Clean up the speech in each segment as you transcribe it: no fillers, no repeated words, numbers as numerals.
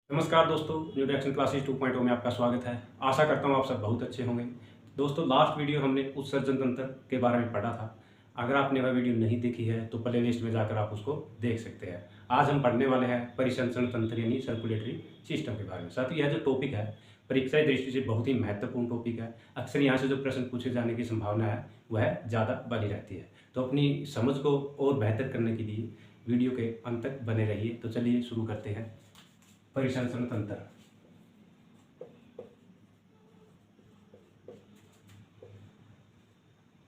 नमस्कार दोस्तों, new direction classes 2.0 में आपका स्वागत है। आशा करता हूँ आप सब बहुत अच्छे होंगे। दोस्तों, लास्ट वीडियो हमने उत्सर्जन तंत्र के बारे में पढ़ा था। अगर आपने वह वीडियो नहीं देखी है तो प्ले लिस्ट में जाकर आप उसको देख सकते हैं। आज हम पढ़ने वाले हैं परिसंचरण तंत्र यानी सर्कुलेटरी सिस्टम के बारे में। साथ ही यह जो टॉपिक है परीक्षा दृष्टि से बहुत ही महत्वपूर्ण टॉपिक है। अक्सर यहाँ से जो प्रश्न पूछे जाने की संभावना है वह ज़्यादा बनी रहती है। तो अपनी समझ को और बेहतर करने के लिए वीडियो के अंत तक बने रहिए। तो चलिए शुरू करते हैं। परिसंचरण तंत्र।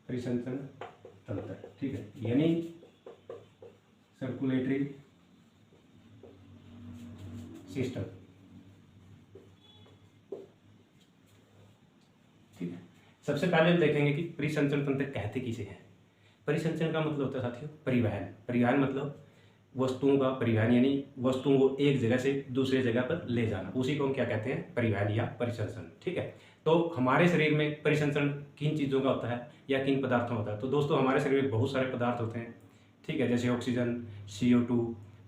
परिसंचरण तंत्र, ठीक है, यानी सर्कुलेटरी सिस्टम। ठीक है, सबसे पहले हम देखेंगे कि परिसंचरण तंत्र कहते किसे हैं। परिसंचरण का मतलब होता है साथियों परिवहन। परिवहन मतलब वस्तुओं का परिवहन, यानी वस्तुओं को एक जगह से दूसरे जगह पर ले जाना, उसी को हम क्या कहते हैं, परिवहन या परिसंचरण। ठीक है, तो हमारे शरीर में परिसंचरण किन चीज़ों का होता है या किन पदार्थों का होता है। तो दोस्तों, हमारे शरीर में बहुत सारे पदार्थ होते हैं। ठीक है, जैसे ऑक्सीजन, CO2,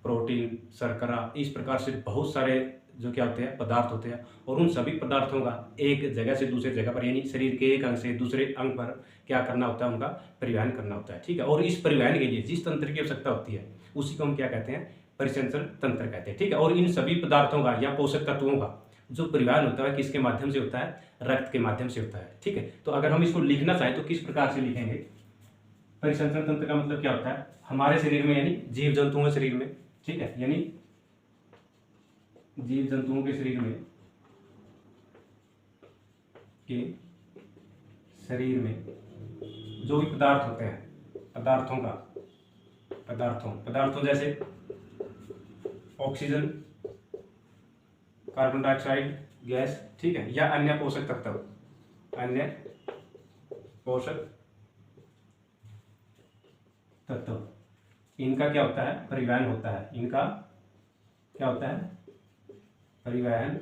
प्रोटीन, शर्करा, इस प्रकार से बहुत सारे जो क्या होते हैं पदार्थ होते हैं। और उन सभी पदार्थों का एक जगह से दूसरे जगह पर, यानी शरीर के एक अंग से दूसरे अंग पर क्या करना होता है, उनका परिवहन करना होता है। ठीक है, और इस परिवहन के लिए जिस तंत्र की आवश्यकता होती है उसी को हम क्या कहते हैं, परिसंचरण तंत्र कहते हैं। ठीक है, और इन सभी पदार्थों का या पोषक तत्वों का जो परिवहन होता है किसके माध्यम से होता है, रक्त के माध्यम से होता है। ठीक है, तो अगर हम इसको लिखना चाहें तो किस प्रकार से लिखेंगे। परिसंचरण तंत्र का मतलब क्या होता है, हमारे शरीर में यानी जीव जंतुओं के शरीर में, ठीक है, यानी जीव जंतुओं के शरीर में जो भी पदार्थ होते हैं, पदार्थों जैसे ऑक्सीजन, कार्बन डाइऑक्साइड गैस, ठीक है, या अन्य पोषक तत्व, इनका क्या होता है, परिवहन होता है। इनका क्या होता है, परिवहन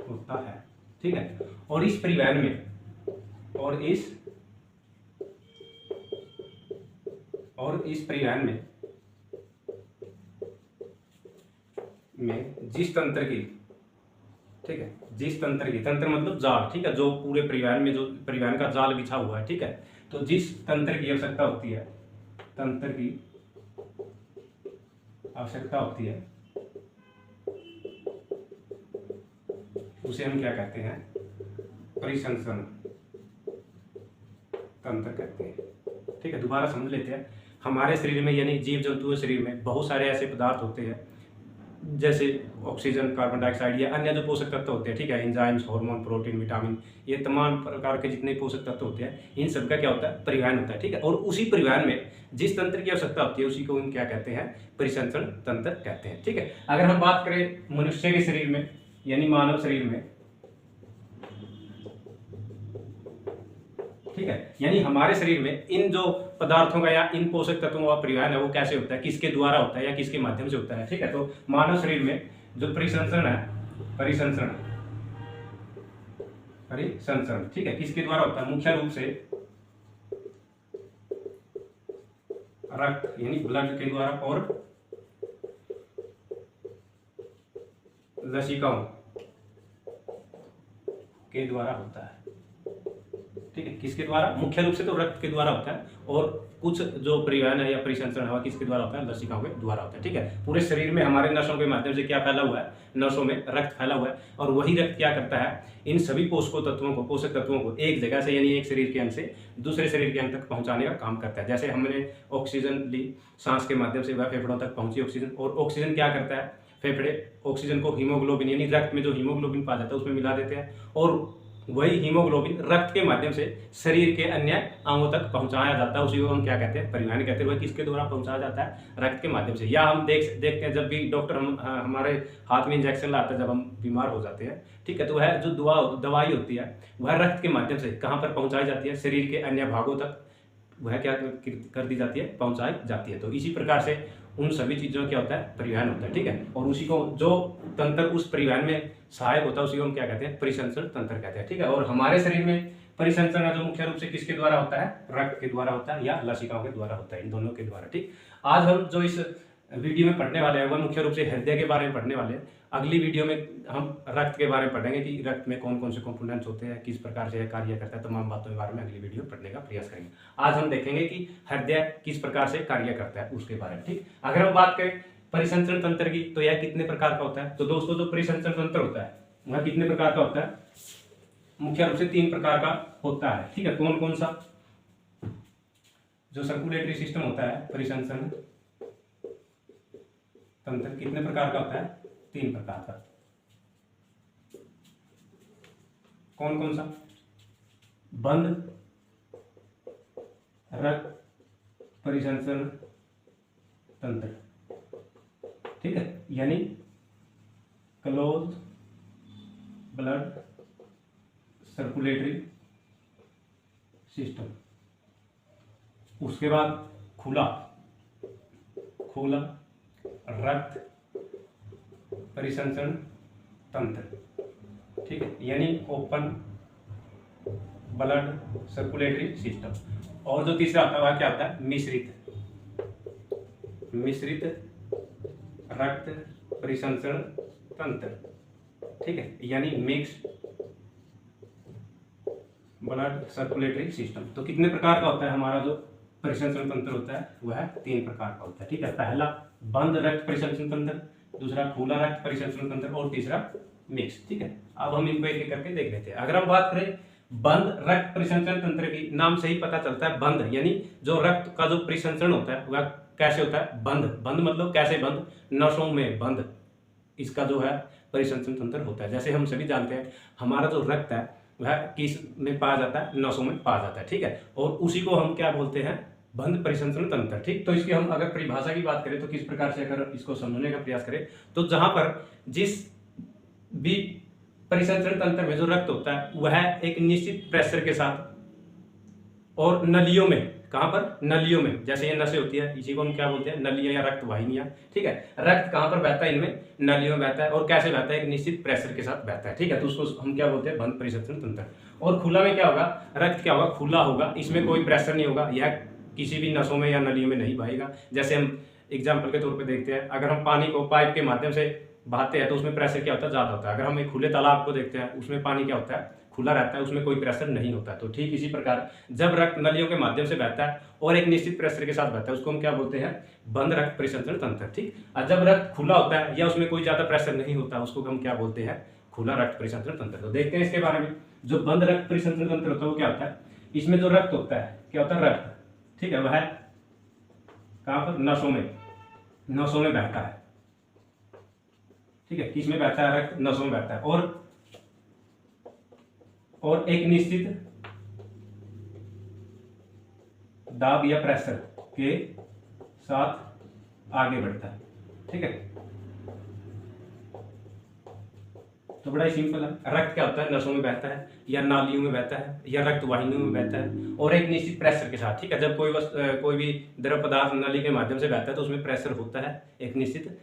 होता है। ठीक है, और इस परिवहन में जिस तंत्र की, ठीक है, तंत्र मतलब जाल, ठीक है, जो पूरे परिवहन में जो परिवहन का जाल बिछा हुआ है। ठीक है, तो जिस तंत्र की आवश्यकता होती है उसे हम क्या कहते हैं, परिसंचरण तंत्र कहते हैं। ठीक है, दोबारा समझ लेते हैं। हमारे शरीर में यानी जीव जंतुओं के शरीर में बहुत सारे ऐसे पदार्थ होते हैं जैसे ऑक्सीजन, कार्बन डाइऑक्साइड या अन्य जो पोषक तत्व होते हैं। ठीक है, एंजाइम्स, हार्मोन, प्रोटीन, विटामिन, ये तमाम प्रकार के जितने पोषक तत्व होते हैं इन सबका क्या होता है, परिवहन होता है। ठीक है, और उसी परिवहन में जिस तंत्र की आवश्यकता होती है उसी को हम क्या कहते हैं, परिसंचरण तंत्र कहते हैं। ठीक है, अगर हम बात करें मनुष्य के शरीर में यानी मानव शरीर में, ठीक है, यानी हमारे शरीर में इन जो पदार्थों का या इन पोषक तत्वों का परिवहन है वो कैसे होता है, किसके द्वारा होता है या किसके माध्यम से होता है। ठीक है, तो मानव शरीर में जो परिसंचरण है, परिसंचरण, ठीक है, किसके द्वारा होता है, मुख्य रूप से रक्त यानी ब्लड के द्वारा और लसिकाओं के द्वारा होता है। ठीक है, किसके द्वारा, मुख्य रूप से तो रक्त के द्वारा होता है, और कुछ जो परिवहन है या परिसंचरण है किसके द्वारा होता है, लसिकाओं के द्वारा होता है। ठीक है, पूरे शरीर में हमारे नसों के माध्यम से क्या फैला हुआ है, नसों में रक्त फैला हुआ है, और वही रक्त क्या करता है, इन सभी पोषक तत्वों को एक जगह से यानी एक शरीर के अंग से दूसरे शरीर के अंग तक पहुंचाने का काम करता है। जैसे हमने ऑक्सीजन ली, सांस के माध्यम से वह फेफड़ों तक पहुंची ऑक्सीजन, और ऑक्सीजन क्या करता है, फेफड़े ऑक्सीजन को हीमोग्लोबिन यानी रक्त में जो हीमोग्लोबिन पाया जाता है उसमें मिला देते हैं, और वही हीमोग्लोबिन रक्त के माध्यम से शरीर के अन्य अंगों तक पहुंचाया जाता है। उसी को हम क्या कहते हैं, परिवहन कहते हैं। वह किसके द्वारा पहुंचाया जाता है, रक्त के माध्यम से। या हम देखते हैं जब भी डॉक्टर हमारे हाथ में इंजेक्शन लाता है जब हम बीमार हो जाते हैं, ठीक है, तो वह जो दवाई होती है वह रक्त के माध्यम से कहाँ पर पहुंचाई जाती है, शरीर के अन्य भागों तक वह क्या कर दी जाती है, पहुंचाई जाती है। तो इसी प्रकार से उन सभी चीज़ों क्या होता है, परिवहन होता है। ठीक है, और उसी को जो तंत्र उस परिवहन में सहायक होता है उसी को हम क्या कहते हैं, परिसंचरण तंत्र कहते हैं। ठीक है, और हमारे शरीर में परिसंचरण जो मुख्य रूप से किसके द्वारा होता है, रक्त के द्वारा होता है या लसिकाओं के द्वारा होता है, इन दोनों के द्वारा। ठीक, आज हम जो इस वीडियो में पढ़ने वाले हैं वह मुख्य रूप से हृदय के बारे में पढ़ने वाले हैं। अगली वीडियो में हम रक्त के बारे में पढ़ेंगे कि रक्त में कौन कौन से कंपोनेंट्स होते हैं, किस प्रकार से कार्य करता है, तमाम बातों के बारे में अगली वीडियो पढ़ने का प्रयास करेंगे। आज हम देखेंगे कि हृदय किस प्रकार से कार्य करता है उसके बारे में। ठीक, अगर हम बात करें परिसंचरण तंत्र की तो यह कितने प्रकार का होता है। तो दोस्तों जो परिसंचरण तंत्र होता है वह कितने प्रकार का होता है, मुख्य रूप से 3 प्रकार का होता है। ठीक है, कौन कौन सा, जो सर्कुलेटरी सिस्टम होता है परिसंचरण तंत्र कितने प्रकार का होता है, 3 प्रकार का। कौन कौन सा, बंद रक्त परिसंचरण तंत्र, ठीक है, यानी क्लोज ब्लड सर्कुलेटरी सिस्टम। उसके बाद खुला खुला रक्त परिसंचरण तंत्र, ठीक है, यानी ओपन ब्लड सर्कुलेटरी सिस्टम। और जो तीसरा आता है वह क्या होता है, मिश्रित रक्त परिसंचरण तंत्र, ठीक है, यानी मिक्स्ड ब्लड सर्कुलेटरी सिस्टम। तो कितने प्रकार का होता है हमारा जो परिसंचरण तंत्र होता है वह 3 प्रकार का होता है। ठीक है, पहला बंद रक्त परिसंचरण तंत्र, दूसरा खुला रक्त परिसंचरण तंत्र और तीसरा मिक्स। ठीक है, अब हम इनको एक एक करके देख लेते हैं। अगर हम बात करें बंद रक्त परिसंचरण तंत्र की, नाम से ही पता चलता है बंद, यानी जो रक्त का जो परिसंचरण होता है वह कैसे होता है, बंद। बंद मतलब कैसे बंद, नसों में बंद इसका जो है परिसंचरण तंत्र होता है। जैसे हम सभी जानते हैं हमारा जो रक्त है वह किस में पाया जाता है, नसों में पाया जाता है। ठीक है, और उसी को हम क्या बोलते हैं, बंद परिसंचरण तंत्र। ठीक, तो इसकी हम अगर परिभाषा की बात करें तो किस प्रकार से अगर इसको समझने का प्रयास करें तो जहां पर जिस भी परिसंचरण तंत्र में जो रक्त होता है वह एक निश्चित प्रेशर के साथ और नलियों में, कहां पर, नलियों में, जैसे ये नसें होती है इसी को हम क्या बोलते हैं, नलियां या रक्त वाहिनियां। ठीक है, रक्त कहां पर बहता है, इनमें नलियों में बहता है। और कैसे बहता है, एक निश्चित प्रेशर के साथ बहता है। ठीक है, तो उसको हम क्या बोलते हैं, बंद परिसंचरण तंत्र। और खुला में क्या होगा, रक्त क्या होगा, खुला होगा, इसमें कोई प्रेशर नहीं होगा, यह किसी भी नसों में या नलियों में नहीं बहेगा। जैसे हम एग्जाम्पल के तौर पर देखते हैं, अगर हम पानी को पाइप के माध्यम से बहाते हैं तो उसमें प्रेशर क्या होता है, ज्यादा होता है। अगर हम एक खुले तालाब को देखते हैं उसमें पानी क्या होता है, खुला रहता है, उसमें कोई प्रेशर नहीं होता। तो ठीक इसी प्रकार जब रक्त नलियों के माध्यम से बहता है और एक निश्चित प्रेशर के साथ बहता है उसको हम क्या बोलते हैं, बंद रक्त परिसंचरण तंत्र। ठीक, और जब रक्त खुला होता है या उसमें कोई ज्यादा प्रेशर नहीं होता उसको हम क्या बोलते हैं, खुला रक्त परिसंचरण तंत्र। तो देखते हैं इसके बारे में। जो बंद रक्त परिसंचरण तंत्र होता है वो क्या होता है, इसमें जो रक्त होता है क्या होता है, रक्त, ठीक है, वह कहां पर, नसों में बहता है। ठीक है, किसमें बहता है, रक्त नसों में बहता है और एक निश्चित दाब या प्रेशर के साथ आगे बढ़ता है। ठीक है, तो बड़ा ही सिंपल है। रक्त क्या होता है, नसों में बहता है या नालियों में बहता है या रक्त वाहिनियों में बहता है और एक निश्चित प्रेशर के साथ। ठीक है, जब कोई भी द्रव पदार्थ नली के माध्यम से बहता है तो उसमें प्रेशर होता है, एक निश्चित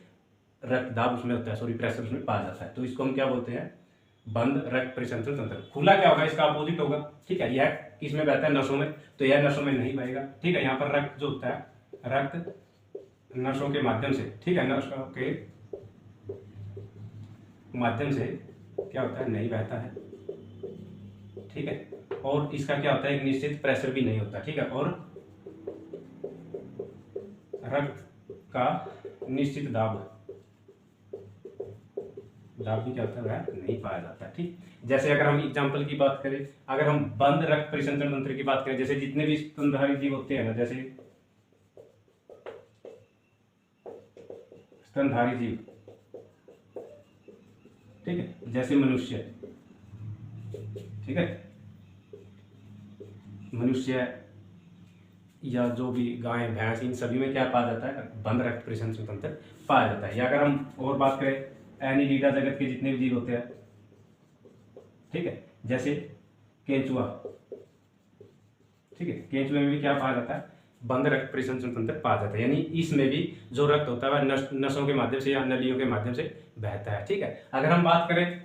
रक्त दाब उसमें होता है, सॉरी प्रेशर उसमें पाया जाता है। तो इसको हम क्या बोलते हैं, बंद रक्त परिसंचरण तंत्र। खुला क्या होगा, इसका अपोजिट होगा। ठीक है, यह किसमें बहता है, नसों में, तो यह नसों में नहीं बहेगा। ठीक है, यहाँ पर रक्त जो होता है, रक्त नसों के माध्यम से, ठीक है, नसों के माध्यम से क्या होता है, नहीं बहता है। ठीक है, और इसका क्या होता है, एक निश्चित प्रेशर भी नहीं होता। ठीक है, और रक्त का निश्चित दाब भी क्या होता है, वह नहीं पाया जाता। ठीक, जैसे अगर हम एग्जांपल की बात करें, अगर हम बंद रक्त परिसंचरण तंत्र की बात करें, जैसे जितने भी स्तनधारी जीव होते हैं ना, जैसे स्तनधारी जीव, ठीक है, जैसे मनुष्य, ठीक है, मनुष्य या जो भी गाय भैंस, इन सभी में क्या पाया जाता है, बंद रक्त परिसंचरण तंत्र पाया जाता है। या अगर हम और बात करें एनिलिडा जगत के जितने भी जीव होते हैं, ठीक है, जैसे केंचुआ, ठीक है, केंचुए में भी क्या पाया जाता है, बंद रक्त परिसंचरण तंत्र पाया जाता है, यानी इसमें भी जो रक्त होता है वह नसों के माध्यम से या नलियों के माध्यम से बहता है। ठीक है, अगर हम बात करें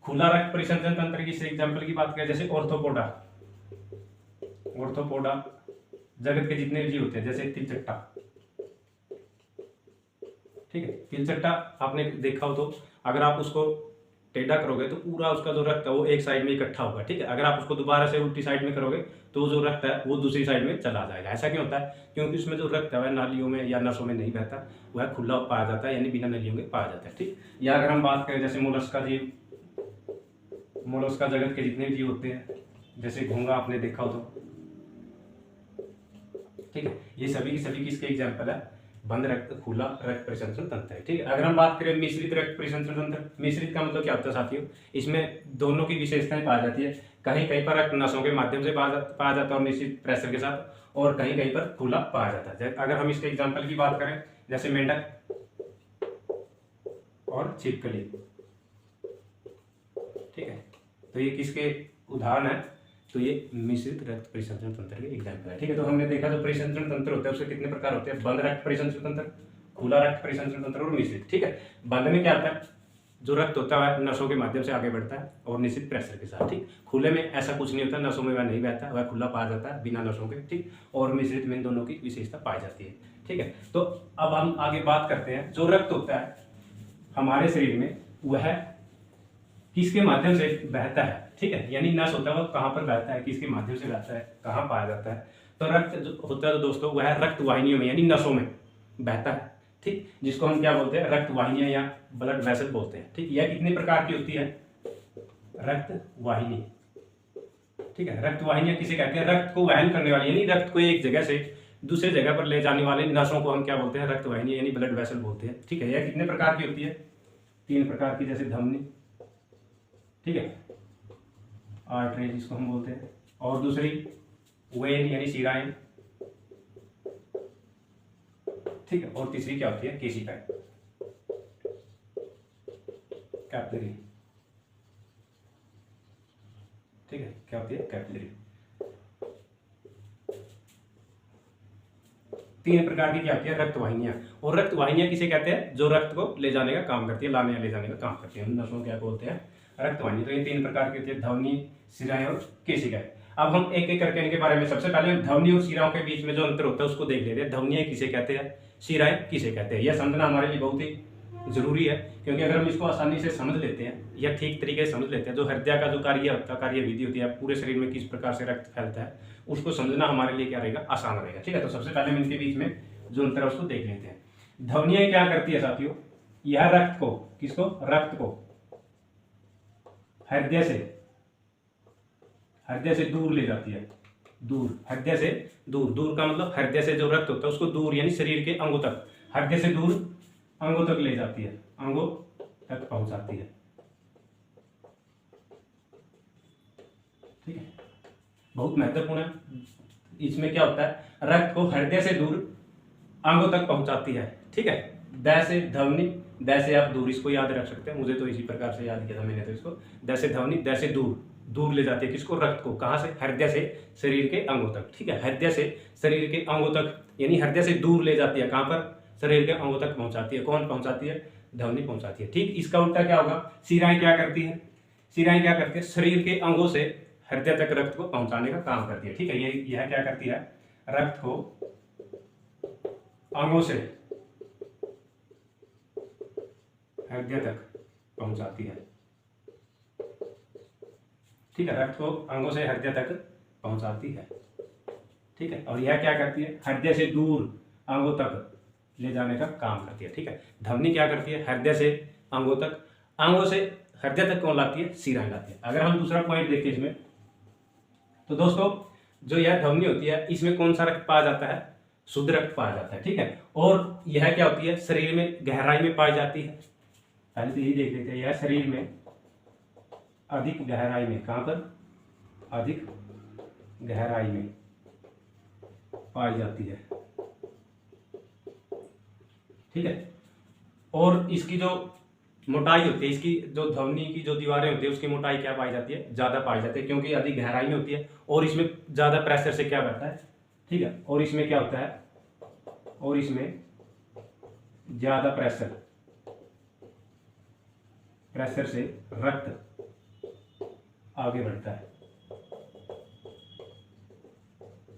खुला रक्त परिसंचरण तंत्र की एग्जाम्पल की बात करें, जैसे ऑर्थोपोडा जगत के जितने भी जीव होते हैं, जैसे तिलचट्टा, ठीक है। तिलचट्टा आपने देखा हो तो अगर आप उसको टेढ़ा करोगे तो पूरा उसका जो रक्त है वो एक साइड में इकट्ठा होगा, ठीक है। अगर आप उसको दोबारा से उल्टी साइड में करोगे तो जो रक्त है वो दूसरी साइड में चला जाएगा। ऐसा क्यों होता है? क्योंकि उसमें जो रक्त है वह नालियों में या नसों में नहीं बहता, वह खुला पाया जाता है, यानी बिना नलियों के पाया जाता है, ठीक। या अगर हम बात करें जैसे मोलस्का जीव, मोलस्का जगत के जितने भी जीव होते हैं, जैसे घोंगा आपने देखा हो तो, ठीक है, ये सभी की सभी किसके एग्जाम्पल है? बंद रक्त, खुला रक्त परिसंचरण तंत्र है, ठीक है। अगर हम बात करें मिश्रित रक्त परिसंचरण तंत्र, मिश्रित का मतलब क्या होता है साथियों? इसमें दोनों की विशेषताएं पाई जाती है। कहीं कहीं पर रक्त नसों के माध्यम से पाया जाता है और निश्चित प्रेशर के साथ, और कहीं कहीं पर खुला पाया जाता है। अगर हम इसके एग्जाम्पल की बात करें जैसे मेंढक और छिपकली, ठीक है, तो ये किसके उदाहरण है? तो ये मिश्रित रक्त परिसंचरण तंत्र के एग्जाम्पल है, ठीक है। तो हमने देखा जो परिसंचरण तंत्र होता है उसके कितने प्रकार होते हैं? बंद रक्त परिसंचरण तंत्र, खुला रक्त परिसंचरण तंत्र और मिश्रित, ठीक है। बंद में क्या होता है? जो रक्त होता है नसों के माध्यम से आगे बढ़ता है और निश्चित प्रेशर के साथ, ठीक। खुले में ऐसा कुछ नहीं होता, नसों में वह नहीं बहता, वह खुला पाया जाता है बिना नसों के, ठीक। और मिश्रित में दोनों की विशेषता पाई जाती है, ठीक है। तो अब हम आगे बात करते हैं, जो रक्त होता है हमारे शरीर में वह किसके माध्यम से बहता है, ठीक है। यानी नस होता है वो कहाँ पर बहता है, किसके माध्यम से बहता है, कहाँ पाया जाता है? तो रक्त जो होता है दोस्तों वह रक्त वाहिनियों में यानी नसों में बहता है, ठीक, जिसको हम क्या बोलते हैं? रक्त वाहिनियां या ब्लड वेसल बोलते हैं, ठीक। यह कितने प्रकार की होती है? रक्त वाहिनी, ठीक है। रक्त वाहिनियां किसे कहते हैं? रक्त को वहन करने वाली, यानी रक्त को एक जगह से दूसरे जगह पर ले जाने वाले नसों को हम क्या बोलते हैं? रक्त वाहिनी यानी ब्लड वेसल बोलते हैं, ठीक है। यह कितने प्रकार की होती है? 3 प्रकार की, जैसे धमनी, ठीक है, आर्टरी जिसको हम बोलते हैं, और दूसरी वेन यानी शिराएं, ठीक है, और तीसरी क्या होती है? केशिकाएं, कैपिलरी, ठीक है, क्या होती है? कैपिलरी। 3 प्रकार की क्या होती है? रक्त वाहिनियां। और रक्त वाहिनियां किसे कहते हैं? जो रक्त को ले जाने का काम करती है, लाने या ले जाने का काम करती है, नसों क्या बोलते हैं? रक्त वाहिनी। तो ये 3 प्रकार की होती है, ध्वनि, शिराएं और केशिकाएं। अब हम एक एक करके इनके बारे में, सबसे पहले हम ध्वनि और शिराओं के बीच में जो अंतर होता है उसको देख लेते हैं। ध्वनियां किसे कहते हैं, शिराएं किसे कहते हैं, यह समझना हमारे लिए बहुत ही जरूरी है, क्योंकि अगर हम इसको आसानी से समझ लेते हैं या ठीक तरीके से समझ लेते हैं, जो हृदय का जो कार्य होता है, कार्य विधि होती है, पूरे शरीर में किस प्रकार से रक्त फैलता है, उसको समझना हमारे लिए क्या रहेगा? आसान रहेगा, ठीक है। तो सबसे पहले हम इनके बीच में जो अंतर है उसको देख लेते हैं। ध्वनियां क्या करती है साथियों? यह रक्त को, किसको? रक्त को हृदय से दूर ले जाती है, दूर, हृदय से दूर, दूर का मतलब हृदय से जो रक्त होता है उसको दूर यानी शरीर के अंगों तक, हृदय से दूर अंगों तक ले जाती है, अंगों तक पहुंचाती है, ठीक है। बहुत महत्वपूर्ण है। इसमें क्या होता है? रक्त को हृदय से दूर अंगों तक पहुंचाती है, ठीक है। द से ध्वनि, द से आप दूर, इसको याद रख सकते हैं, मुझे तो इसी प्रकार से याद किया था मैंने, तो इसको द से ध्वनि, द से दूर, दूर ले जाती है किसको? रक्त को। कहां से? हृदय से शरीर के अंगों तक, ठीक है। हृदय से शरीर के अंगों तक यानी हृदय से दूर ले जाती है, कहां पर? शरीर के अंगों तक पहुंचाती है। कौन पहुंचाती है? ध्वनि पहुंचाती है, ठीक। इसका उल्टा क्या होगा? शिराएं क्या करती है? शिराएं क्या करती है? शरीर के अंगों से हृदय तक रक्त को पहुंचाने का काम करती है, ठीक है। यह क्या करती है? रक्त को अंगों से हृदय तक पहुंचाती है, ठीक है। रक्त को अंगों से हृदय तक पहुंचाती है, ठीक है। और यह क्या करती है? हृदय से दूर अंगों तक ले जाने का काम करती है, ठीक है। ध्वनि क्या करती है? हृदय से अंगों तक, अंगों से हृदय तक कौन लाती है? शिराएं लाती है। अगर हम दूसरा पॉइंट देखते हैं इसमें, तो दोस्तों जो यह ध्वनि होती है इसमें कौन सा रक्त पाया जाता है? शुद्ध रक्त पाया जाता है, ठीक है। और यह क्या होती है? शरीर में गहराई में पाई जाती है। पहले तो यही देख लेते हैं, यह शरीर में अधिक गहराई में, कहां पर? अधिक गहराई में पाई जाती है, ठीक है। और इसकी जो मोटाई होती है, इसकी जो ध्वनि की जो दीवारें होती है उसकी मोटाई क्या पाई जाती है? ज्यादा पाई जाती है, क्योंकि अधिक गहराई में होती है और इसमें ज्यादा प्रेशर से क्या बहता है, ठीक है। और इसमें क्या होता है? और इसमें ज्यादा प्रेशर से रक्त आगे बढ़ता है,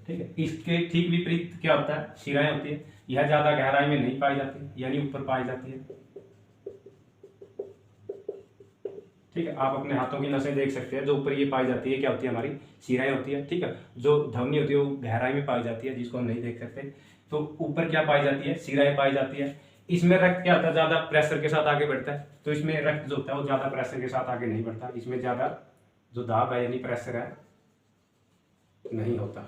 ठीक है। इसके ठीक विपरीत क्या होता है? शिराएं होती है। यह ज्यादा गहराई में नहीं पाई जाती, यानी ऊपर पाई जाती है। ठीक है, आप अपने हाथों की नसें देख सकते हैं, जो ऊपर ये पाई जाती है क्या होती है, हमारी शिराएं होती है। ठीक है, जो धमनी होती है वो गहराई में पाई जाती है, जिसको हम नहीं देख सकते। तो ऊपर क्या पाई जाती है, शिराएं पाई जाती है। इसमें रक्त क्या होता है, ज्यादा प्रेशर के साथ आगे बढ़ता है, तो इसमें रक्त जो होता है वो ज्यादा प्रेशर के साथ आगे नहीं बढ़ता, इसमें ज्यादा जो दाब है यानी प्रेशर है नहीं होता।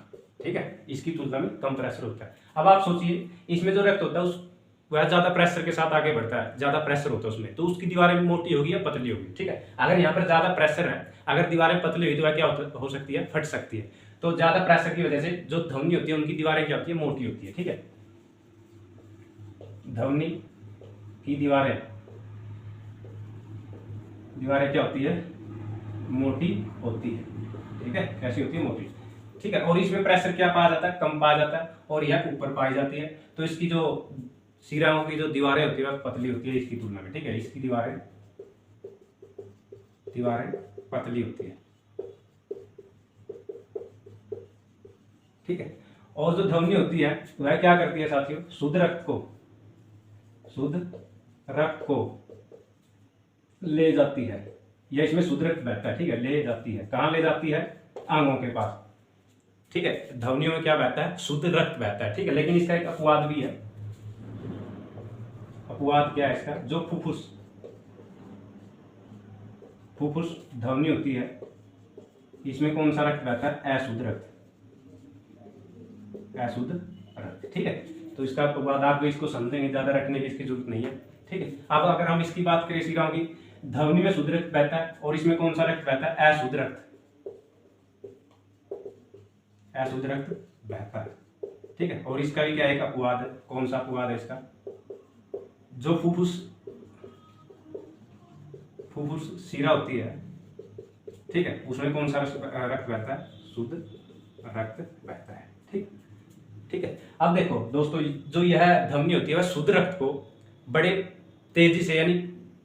ठीक है, इसकी तुलना में कम प्रेशर होता है। अब आप सोचिए, इसमें जो रक्त होता है उस वह ज्यादा प्रेशर के साथ आगे बढ़ता है, ज्यादा प्रेशर होता है उसमें, तो उसकी दीवारें मोटी होगी या पतली होगी। ठीक है, अगर यहाँ पर ज्यादा प्रेशर है, अगर दीवारें पतली हुई तो वह क्या हो सकती है, फट सकती है। तो ज्यादा प्रेशर की वजह से जो धमनी होती है उनकी दीवारें क्या होती है, मोटी होती है। ठीक है, धमनी की दीवारें क्या होती है, मोटी होती है। ठीक है, कैसी होती है, मोटी। ठीक है, और इसमें प्रेशर क्या पाया जाता है, कम पाया जाता है, और यह ऊपर पाई जाती है। तो इसकी जो शिराओं की जो दीवारें होती है पतली होती है इसकी तुलना में। ठीक है, इसकी दीवारें पतली होती है। ठीक है, और जो धमनी होती है वह क्या करती है साथियों, शुद्ध रक्त को ले जाती है, या इसमें शुद्ध रक्त बहता है। ठीक है, ले जाती है, कहां ले जाती है, आंगों के पास। ठीक है, धमनियों में क्या बहता है, शुद्ध रक्त बहता है। ठीक है, लेकिन इसका एक अपवाद भी है। अपवाद क्या है इसका, जो फुफ्फुस धमनी होती है, इसमें कौन सा रक्त बहता है, अशुद्ध रक्त। ठीक है, तो इसका अपवाद आप इसको समझेंगे, ज्यादा रखने की इसकी जरूरत नहीं है। ठीक है, अब अगर हम इसकी बात करें शिराओं की, धमनी में शुद्ध रक्त बहता है, और इसमें कौन सा रक्त बहता है, अशुद्ध रक्त बहता है। ठीक है, और इसका भी क्या एक अपवाद है, कौन सा अपवाद है इसका, जो फुफ्फुस शिरा होती है। ठीक है, उसमें कौन सा रक्त बहता है, शुद्ध रक्त बहता है। ठीक है, अब देखो दोस्तों, जो यह धमनी होती है वह शुद्ध रक्त को बड़े तेजी से यानी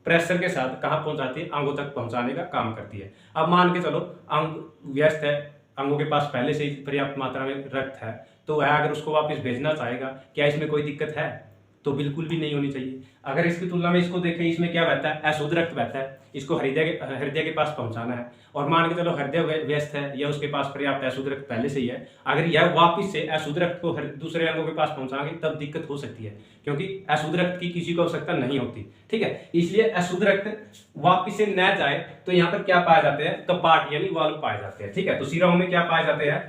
प्रेशर के साथ कहाँ पहुंचाती है, अंगों तक पहुंचाने का काम करती है। अब मान के चलो अंग व्यस्त है, अंगों के पास पहले से ही पर्याप्त मात्रा में रक्त है, तो वह अगर उसको वापस भेजना चाहेगा, क्या इसमें कोई दिक्कत है, तो बिल्कुल भी नहीं होनी चाहिए। अगर इसकी तुलना में इसको देखें, इसमें क्या बहता है, अशुद्ध रक्त बहता है, इसको हृदय के पास पहुंचाना है, और मान के चलो हृदय व्यस्त है या उसके पास पर्याप्त अशुद्ध रक्त पहले से ही है, अगर यह वापिस से अशुद्ध रक्त को दूसरे अंगों के पास पहुंचाएंगे तब दिक्कत हो सकती है, क्योंकि अशुद्ध रक्त की किसी को आवश्यकता नहीं होती। ठीक है, इसलिए अशुद्ध रक्त वापिस से न जाए तो यहाँ पर क्या पाए जाते हैं, कपाट यानी वाल्व पाए जाते हैं। ठीक है, तो शिराओं में क्या पाए जाते हैं,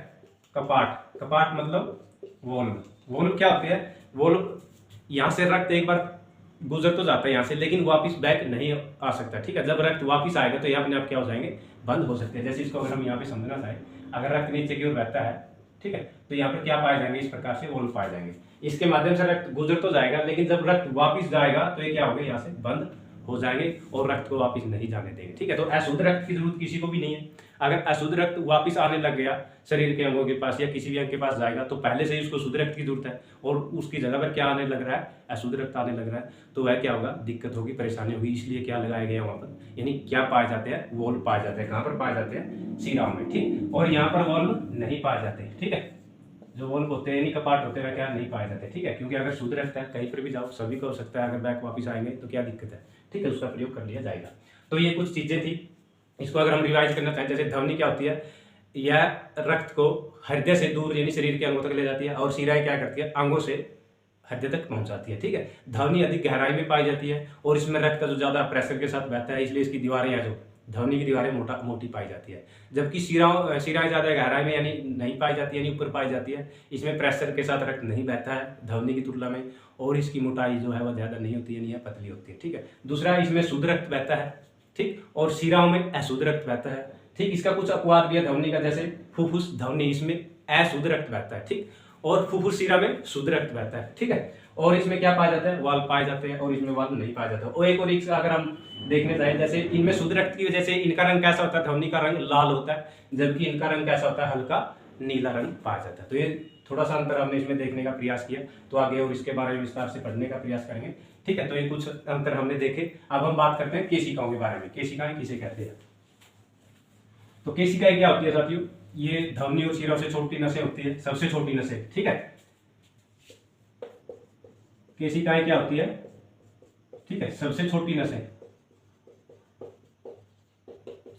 कपाट मतलब वोल्व क्या होते हैं, वोल्व यहाँ से रक्त एक बार गुजर तो जाता है यहाँ से, लेकिन वापस बैक नहीं आ सकता। ठीक है, जब रक्त वापस आएगा तो ये अपने आप क्या हो जाएंगे, बंद हो सकते हैं। जैसे इसको अगर हम यहाँ पे समझना चाहें, अगर रक्त नीचे की ओर बहता है, ठीक है, तो यहाँ पर क्या पाए जाएंगे, इस प्रकार से वोल्व पाए जाएंगे। इसके माध्यम से रक्त गुजर तो जाएगा, लेकिन जब रक्त वापस जाएगा तो ये क्या होगा, यहाँ से बंद हो जाएंगे और रक्त को वापस नहीं जाने देंगे। ठीक है, तो अशुद्ध रक्त की जरूरत किसी को भी नहीं है। अगर अशुद्ध रक्त वापस आने लग गया शरीर के अंगों के पास या किसी भी अंग के पास जाएगा, तो पहले से ही उसको शुद्ध रक्त की जरूरत है, और उसकी जगह पर क्या आने लग रहा है, अशुद्ध रक्त आने लग रहा है, तो वह क्या होगा, दिक्कत होगी, परेशानी होगी। इसलिए क्या लगाया गया वहां पर, यानी क्या पाए जाते हैं, वोल्व पाए जाते हैं। कहां पर पाए जाते हैं, शिराओं में। ठीक, और यहाँ पर वोल्व नहीं पाए जाते। ठीक है, जो वोल्व होते हैं यानी कपाट होते हैं क्या नहीं पाए जाते। ठीक है, क्योंकि अगर शुद्ध रक्त है कहीं पर भी जाओ सभी को हो सकता है, अगर बैक वापस आएंगे तो क्या दिक्कत है। ठीक है, उसका प्रयोग कर लिया जाएगा। तो ये कुछ चीजें थी, इसको अगर हम रिवाइज करना चाहें, जैसे धमनी क्या होती है, यह रक्त को हृदय से दूर यानी शरीर के अंगों तक ले जाती है, और शिराएं क्या करती है, अंगों से हृदय तक पहुंचाती है। ठीक है, धमनी अधिक गहराई में पाई जाती है, और इसमें रक्त का जो ज्यादा प्रेशर के साथ बहता है, इसलिए इसकी दीवारें या जो धमनी की दीवारें मोटी पाई जाती है। जबकि शिराएं ज्यादा गहराई में यानी नहीं पाई जाती है, यानी ऊपर पाई जाती है, इसमें प्रेशर के साथ रक्त नहीं बहता है धमनी की तुलना में, और इसकी मोटाई जो है वह ज्यादा नहीं होती है, यानी पतली होती है। ठीक है, दूसरा इसमें शुद्ध रक्त बहता है। ठीक, और शिराओं में अशुद्ध रक्त बहता है। ठीक, इसका कुछ अपवाद भी है धमनी का, जैसे फुफ्फुस धमनी इसमें अशुद्ध रक्त बहता है। ठीक, और फुफ्फुस शिरा में शुद्ध रक्त बहता है। ठीक है, और इसमें क्या पाया जाता है, वाल्व पाए जाते हैं, और इसमें वाल्व नहीं पाया जाता। और एक अगर हम देखने जाए, जैसे इनमें शुद्ध रक्त की वजह से इनका रंग कैसा होता है, धमनी का रंग लाल होता है, जबकि इनका रंग कैसा होता है, हल्का नीला रंग पाया जाता है। तो ये थोड़ा सा अंतर हमने इसमें देखने का प्रयास किया, तो आगे और इसके बारे में विस्तार से पढ़ने का प्रयास करेंगे। ठीक है, तो ये कुछ अंतर हमने देखे। अब हम बात करते हैं केशिकाओं के बारे में। केशिकाएं किसे कहते हैं, तो केशिकाएं क्या होती है साथियों, ये धमनी और शिरा से छोटी नसें होती है, सबसे छोटी नसें। ठीक है, केशिकाएं क्या होती है, ठीक है, सबसे छोटी नसें,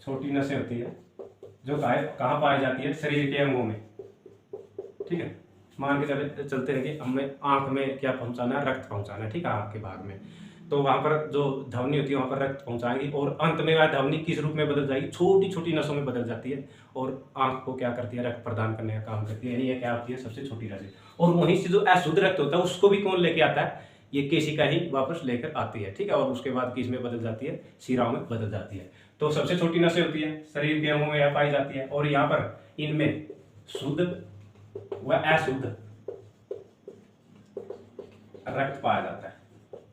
छोटी नसें होती है जो कहाँ पाई जाती है, शरीर के अंगों में, ठीक है। मान के चलते हैं कि हमें आंख में क्या पहुंचाना है, रक्त पहुंचाना है, ठीक है, आंख के भाग में, तो वहां पर जो ध्वनि होती है वहां पर रक्त पहुंचाएगी और अंत में वह ध्वनि किस रूप में बदल जाएगी, छोटी छोटी नसों में बदल जाती है और आंख को क्या करती है, रक्त प्रदान करने का काम करती है, यानी ये क्या होती है, सबसे छोटी नसें। और वहीं से जो अशुद्ध रक्त होता है उसको भी कौन लेके आता है, ये केशिका ही वापस लेकर आती है, ठीक है, और उसके बाद किस में बदल जाती है, शिराओं में बदल जाती है। तो सबसे छोटी नसें होती है, शरीर के अंगों में यह पाई जाती है और यहाँ पर इनमें शुद्ध व अशुद्ध रक्त पाया जाता है,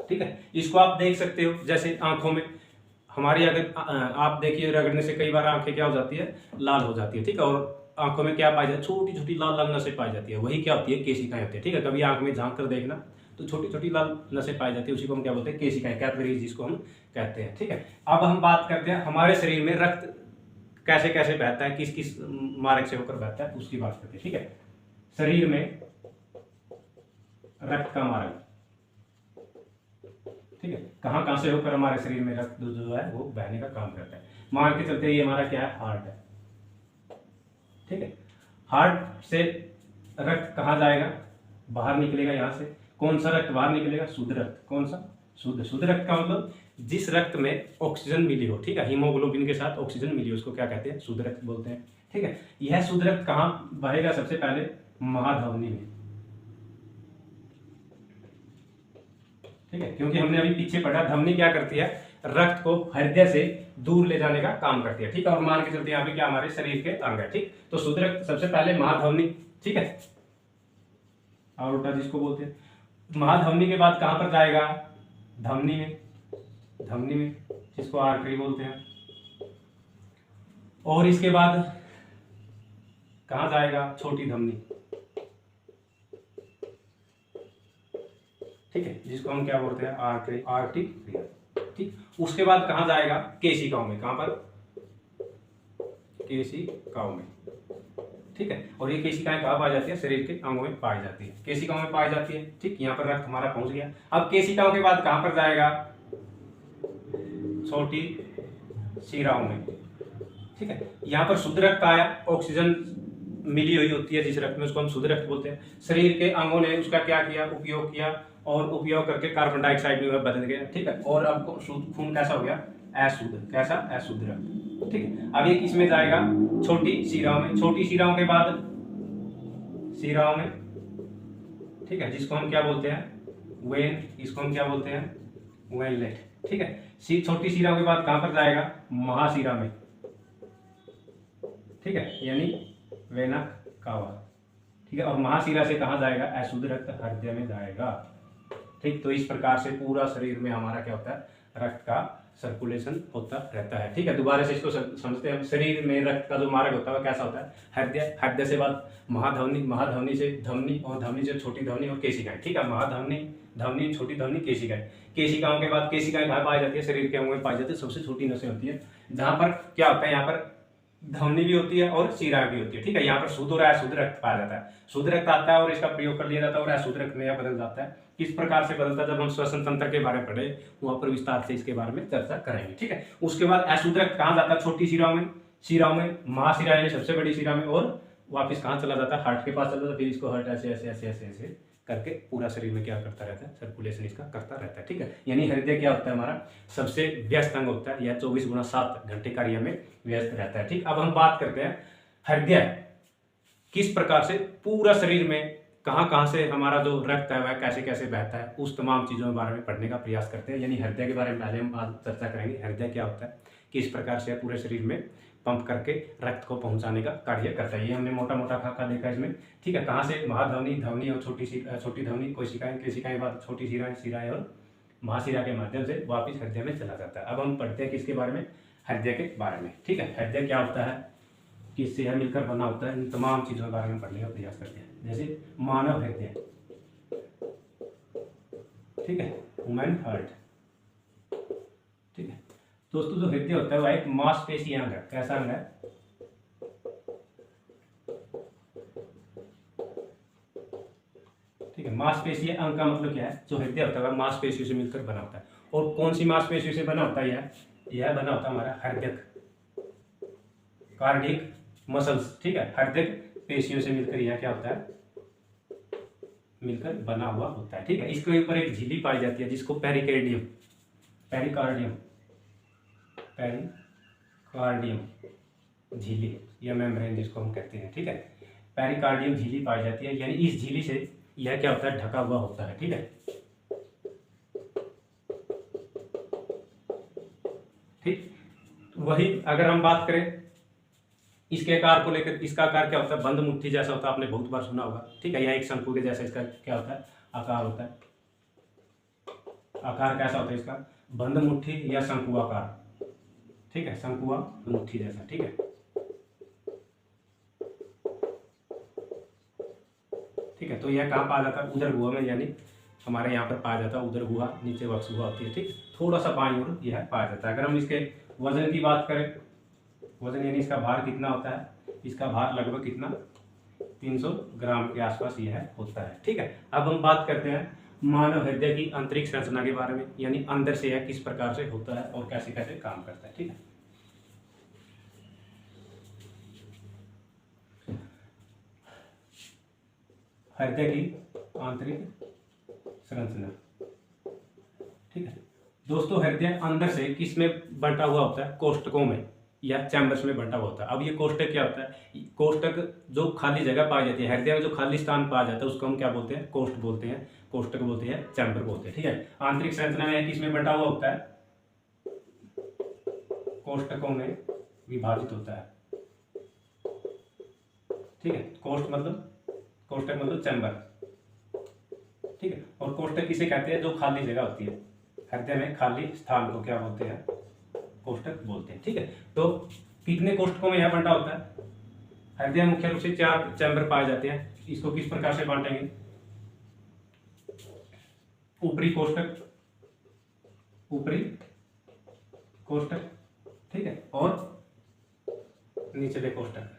ठीक है। इसको आप देख सकते हो, जैसे आंखों में हमारी, अगर आप देखिए रगड़ने से कई बार आंखें क्या हो जाती है, लाल हो जाती है, ठीक है, और आंखों में क्या पाई जाती है, छोटी छोटी लाल लाल नसें पाई जाती है, वही क्या होती है, केशिकाएं होती है, ठीक है। कभी आंख में झांक कर देखना तो छोटी छोटी लाल नसें पाई जाती है, उसी को हम क्या बोलते हैं, केशिकाएं, कैपिलरीज जिसको हम कहते हैं, ठीक है। अब हम बात करते हैं हमारे शरीर में रक्त कैसे कैसे बहता है, किस किस मार्ग से होकर बहता है, उसकी बात करते हैं, ठीक है। शरीर में रक्त का मार्ग, ठीक है, कहां कहां से होकर हमारे शरीर में रक्त जो है वो बहने का काम करता है। मान के चलते ये हमारा क्या है, हार्ट है, ठीक है। हार्ट से रक्त कहां जाएगा, बाहर निकलेगा, यहां से कौन सा रक्त बाहर निकलेगा, शुद्ध रक्त, कौन सा, शुद्ध। शुद्ध रक्त का मतलब जिस रक्त में ऑक्सीजन मिली हो, ठीक है, हीमोग्लोबिन के साथ ऑक्सीजन मिली हो, उसको क्या कहते हैं, शुद्ध रक्त बोलते हैं, ठीक है। यह शुद्ध रक्त कहां बहेगा, सबसे पहले महाधमनी में, ठीक है, क्योंकि हमने अभी पीछे पढ़ा धमनी क्या करती है, रक्त को हृदय से दूर ले जाने का काम करती है, ठीक है। और मान के चलते यहाँ पे क्या हमारे शरीर के अंग है, ठीक, तो शुद्ध रक्त सबसे पहले महाधमनी, ठीक है, आउटा जिसको बोलते हैं। महाधमनी के बाद कहां पर जाएगा, धमनी में, धमनी में जिसको आर्टरी बोलते हैं, और इसके बाद कहां जाएगा, छोटी धमनी, ठीक है, जिसको हम क्या बोलते हैं, आर्टरी, आर्टरी, ठीक। उसके बाद कहां जाएगा, केशिकाओं में, कहां पर, केशिकाओं में, ठीक है। और ये केशिकाएं कहां पाई जाती है, शरीर के अंगों में पाई जाती है, केशिकाओं में पाई जाती है, ठीक। यहाँ पर रक्त हमारा पहुंच गया। अब केशिकाओं के बाद कहां पर जाएगा, छोटी शिराओं में, ठीक है। यहाँ पर शुद्ध रक्त आया, ऑक्सीजन मिली हुई होती है जिस रक्त में, उसको हम शुद्ध रक्त बोलते हैं। शरीर के अंगों ने उसका क्या किया, उपयोग किया, और उपयोग करके कार्बन डाइऑक्साइड में बदल गया, ठीक है। और अब शुद्ध खून कैसा हो गया, अशुद्ध, कैसा, अशुद्ध रक्त, ठीक है। अब ये किस में जाएगा, छोटी शिराओं में, छोटी शिराओं के बाद शिराओं में, ठीक है, जिसको हम क्या बोलते हैं, वेन, इसको हम क्या बोलते हैं, वेनलेट, ठीक है। छोटी शिराओं के बाद कहां पर जाएगा, महाशिरा में, ठीक है, यानी वेना कावा, ठीक है। और महाशिरा से कहां जाएगा, अशुद्ध रक्त हृदय में जाएगा, ठीक। तो इस प्रकार से पूरा शरीर में हमारा क्या होता है, रक्त का सर्कुलेशन होता रहता है, ठीक है। दोबारा से इसको समझते हैं, शरीर में रक्त का जो मार्ग होता है कैसा होता है, हृदय, हृदय से बाद महाधमनी, महाधमनी से धमनी, और धमनी से छोटी धमनी और केशिकाएं, ठीक है। महाधमनी, धमनी, छोटी धमनी, केशिकाएं, केशिकाओं के बाद केशिकाएं कहाँ पाई जाती है, शरीर के अंगों में पाई जाती है, सबसे छोटी नसें होती है, जहां पर क्या होता है, यहाँ पर धमनी भी होती है और शिरा भी होती है, ठीक है। यहाँ पर शुद्ध और अशुद्ध रक्त पाया जाता है, शुद्ध रक्त आता है और इसका प्रयोग कर लिया जाता है, और अशुद्ध रक्त में यह बदल जाता है। किस प्रकार से बदलता है, जब हम श्वसन तंत्र के बारे में पढ़े वहां पर विस्तार से इसके बारे में चर्चा करेंगे, ठीक है। उसके बाद अशुद्ध रक्त कहाँ जाता है, छोटी शिराओं में, शिराओं में, महाशिरा यानी सबसे बड़ी शिरा में, और वापिस कहाँ चला जाता है, हार्ट के पास चला जाता है, फिर इसको हार्ट ऐसे ऐसे ऐसे ऐसे ऐसे करके पूरा शरीर में क्या करता रहता है, सर्कुलेशन इसका करता रहता है, ठीक है। यानी हृदय क्या होता है, हमारा सबसे व्यस्त अंग होता है, यह 24/7 घंटे कार्य में व्यस्त रहता है, ठीक। अब हम बात करते हैं हृदय किस प्रकार से पूरा शरीर में कहां कहां से हमारा जो रक्त है वह कैसे कैसे बहता है, उस तमाम चीजों के बारे में पढ़ने का प्रयास करते हैं। यानी हृदय के बारे में पहले हम आज चर्चा करेंगे, हृदय क्या होता है, किस प्रकार से पूरे शरीर में पंप करके रक्त को पहुंचाने का कार्य करता है। ये हमने मोटा मोटा खाका देखा इसमें, ठीक है। कहाँ से, महाधमनी, धमनी और छोटी धमनी, कोशिकाएं, केशिकाएं, बाद छोटी शिराएं, शिराएं और महाशिरा के माध्यम से वापिस हृदय में चला जाता है। अब हम पढ़ते हैं किसके बारे में, हृदय के बारे में, ठीक है। हृदय क्या होता है, किससे यह मिलकर बना होता है, इन तमाम चीजों के बारे में पढ़ने का प्रयास करते हैं। जैसे मानव हृदय, ठीक है, ह्यूमन हार्ट, ठीक है। दोस्तों जो हृदय होता है वह एक मांसपेशी अंग है, कैसा अंग है, ठीक है, मांसपेशियां, मांसपेशियां अंग का मतलब क्या है, जो हृदय होता है वह मांसपेशियों से मिलकर बना होता है। और कौन सी मांसपेशियों से बना होता है, यह बना होता है हमारा हृदय कार्डियक मसल्स, ठीक है, हृदय पेशियों से मिलकर यह क्या होता है, मिलकर बना हुआ होता है, ठीक है। इसके ऊपर एक झिल्ली पाई जाती है जिसको पेरिकार्डियम, पेरिकार्डियम, पेरिकार्डियम झिल्ली या मेम्ब्रेन जिसको हम कहते हैं, ठीक है, पेरिकार्डियम झिल्ली पाई जाती है, यानी इस झिल्ली से यह क्या होता है, ढका हुआ होता है, ठीक है। ठीक, वही अगर हम बात करें इसके आकार को लेकर, इसका आकार क्या होता है, बंद मुट्ठी जैसा होता है, आपने बहुत बार सुना होगा, ठीक है। यह एक शंकु के जैसा इसका क्या होता है, आकार होता है। आकार कैसा होता है इसका, बंद मुट्ठी या शंकु आकार, ठीक है, शंकुआ मुट्ठी जैसा, ठीक है। ठीक है, तो यह कहाँ पाया जाता है, उदर गुहा में, यानी हमारे यहाँ पर पाया जाता है उदर गुहा, नीचे वक्ष गुहा होती है, ठीक, थोड़ा सा बाईं ओर यह पाया जाता है। अगर हम इसके वजन की बात करें, वजन यानी इसका भार कितना होता है, इसका भार लगभग कितना 300 ग्राम के आसपास यह होता है, ठीक है। अब हम बात करते हैं मानव हृदय की आंतरिक संरचना के बारे में, यानी अंदर से यह किस प्रकार से होता है और कैसे कैसे काम करता है, ठीक है। हृदय की आंतरिक संरचना, ठीक है दोस्तों। हृदय अंदर से किस में बंटा हुआ होता है, कोष्ठकों में या चैम्बर्स में बंटा हुआ होता है। अब ये कोष्ठक क्या होता है, कोष्ठक जो खाली जगह पाई जाती है हृदय में, जो खाली स्थान पाया जाता है उसको हम क्या बोलते हैं, कोष्ठ बोलते हैं, कोष्ठक बोलते हैं, चैम्बर बोलते हैं, ठीक है। आंतरिक संरचना में किस में बंटा हुआ होता है, कोष्ठकों में विभाजित होता है, ठीक है। कोष्ठ मतलब, कोष्ठक मतलब चैम्बर, ठीक है। और कोष्ठक किसे कहते हैं, जो खाली जगह होती है हृदय में, खाली स्थान को क्या बोलते हैं, कोष्ठक बोलते हैं, ठीक है। तो कितने कोष्ठकों में यह बंटा होता है, हृदय मुख्य रूप से 4 चैम्बर पाए जाते हैं। इसको किस प्रकार से बांटेंगे, ऊपरी कोष्ठक, ऊपरी कोष्ठक, ठीक है, और निचले कोष्ठक,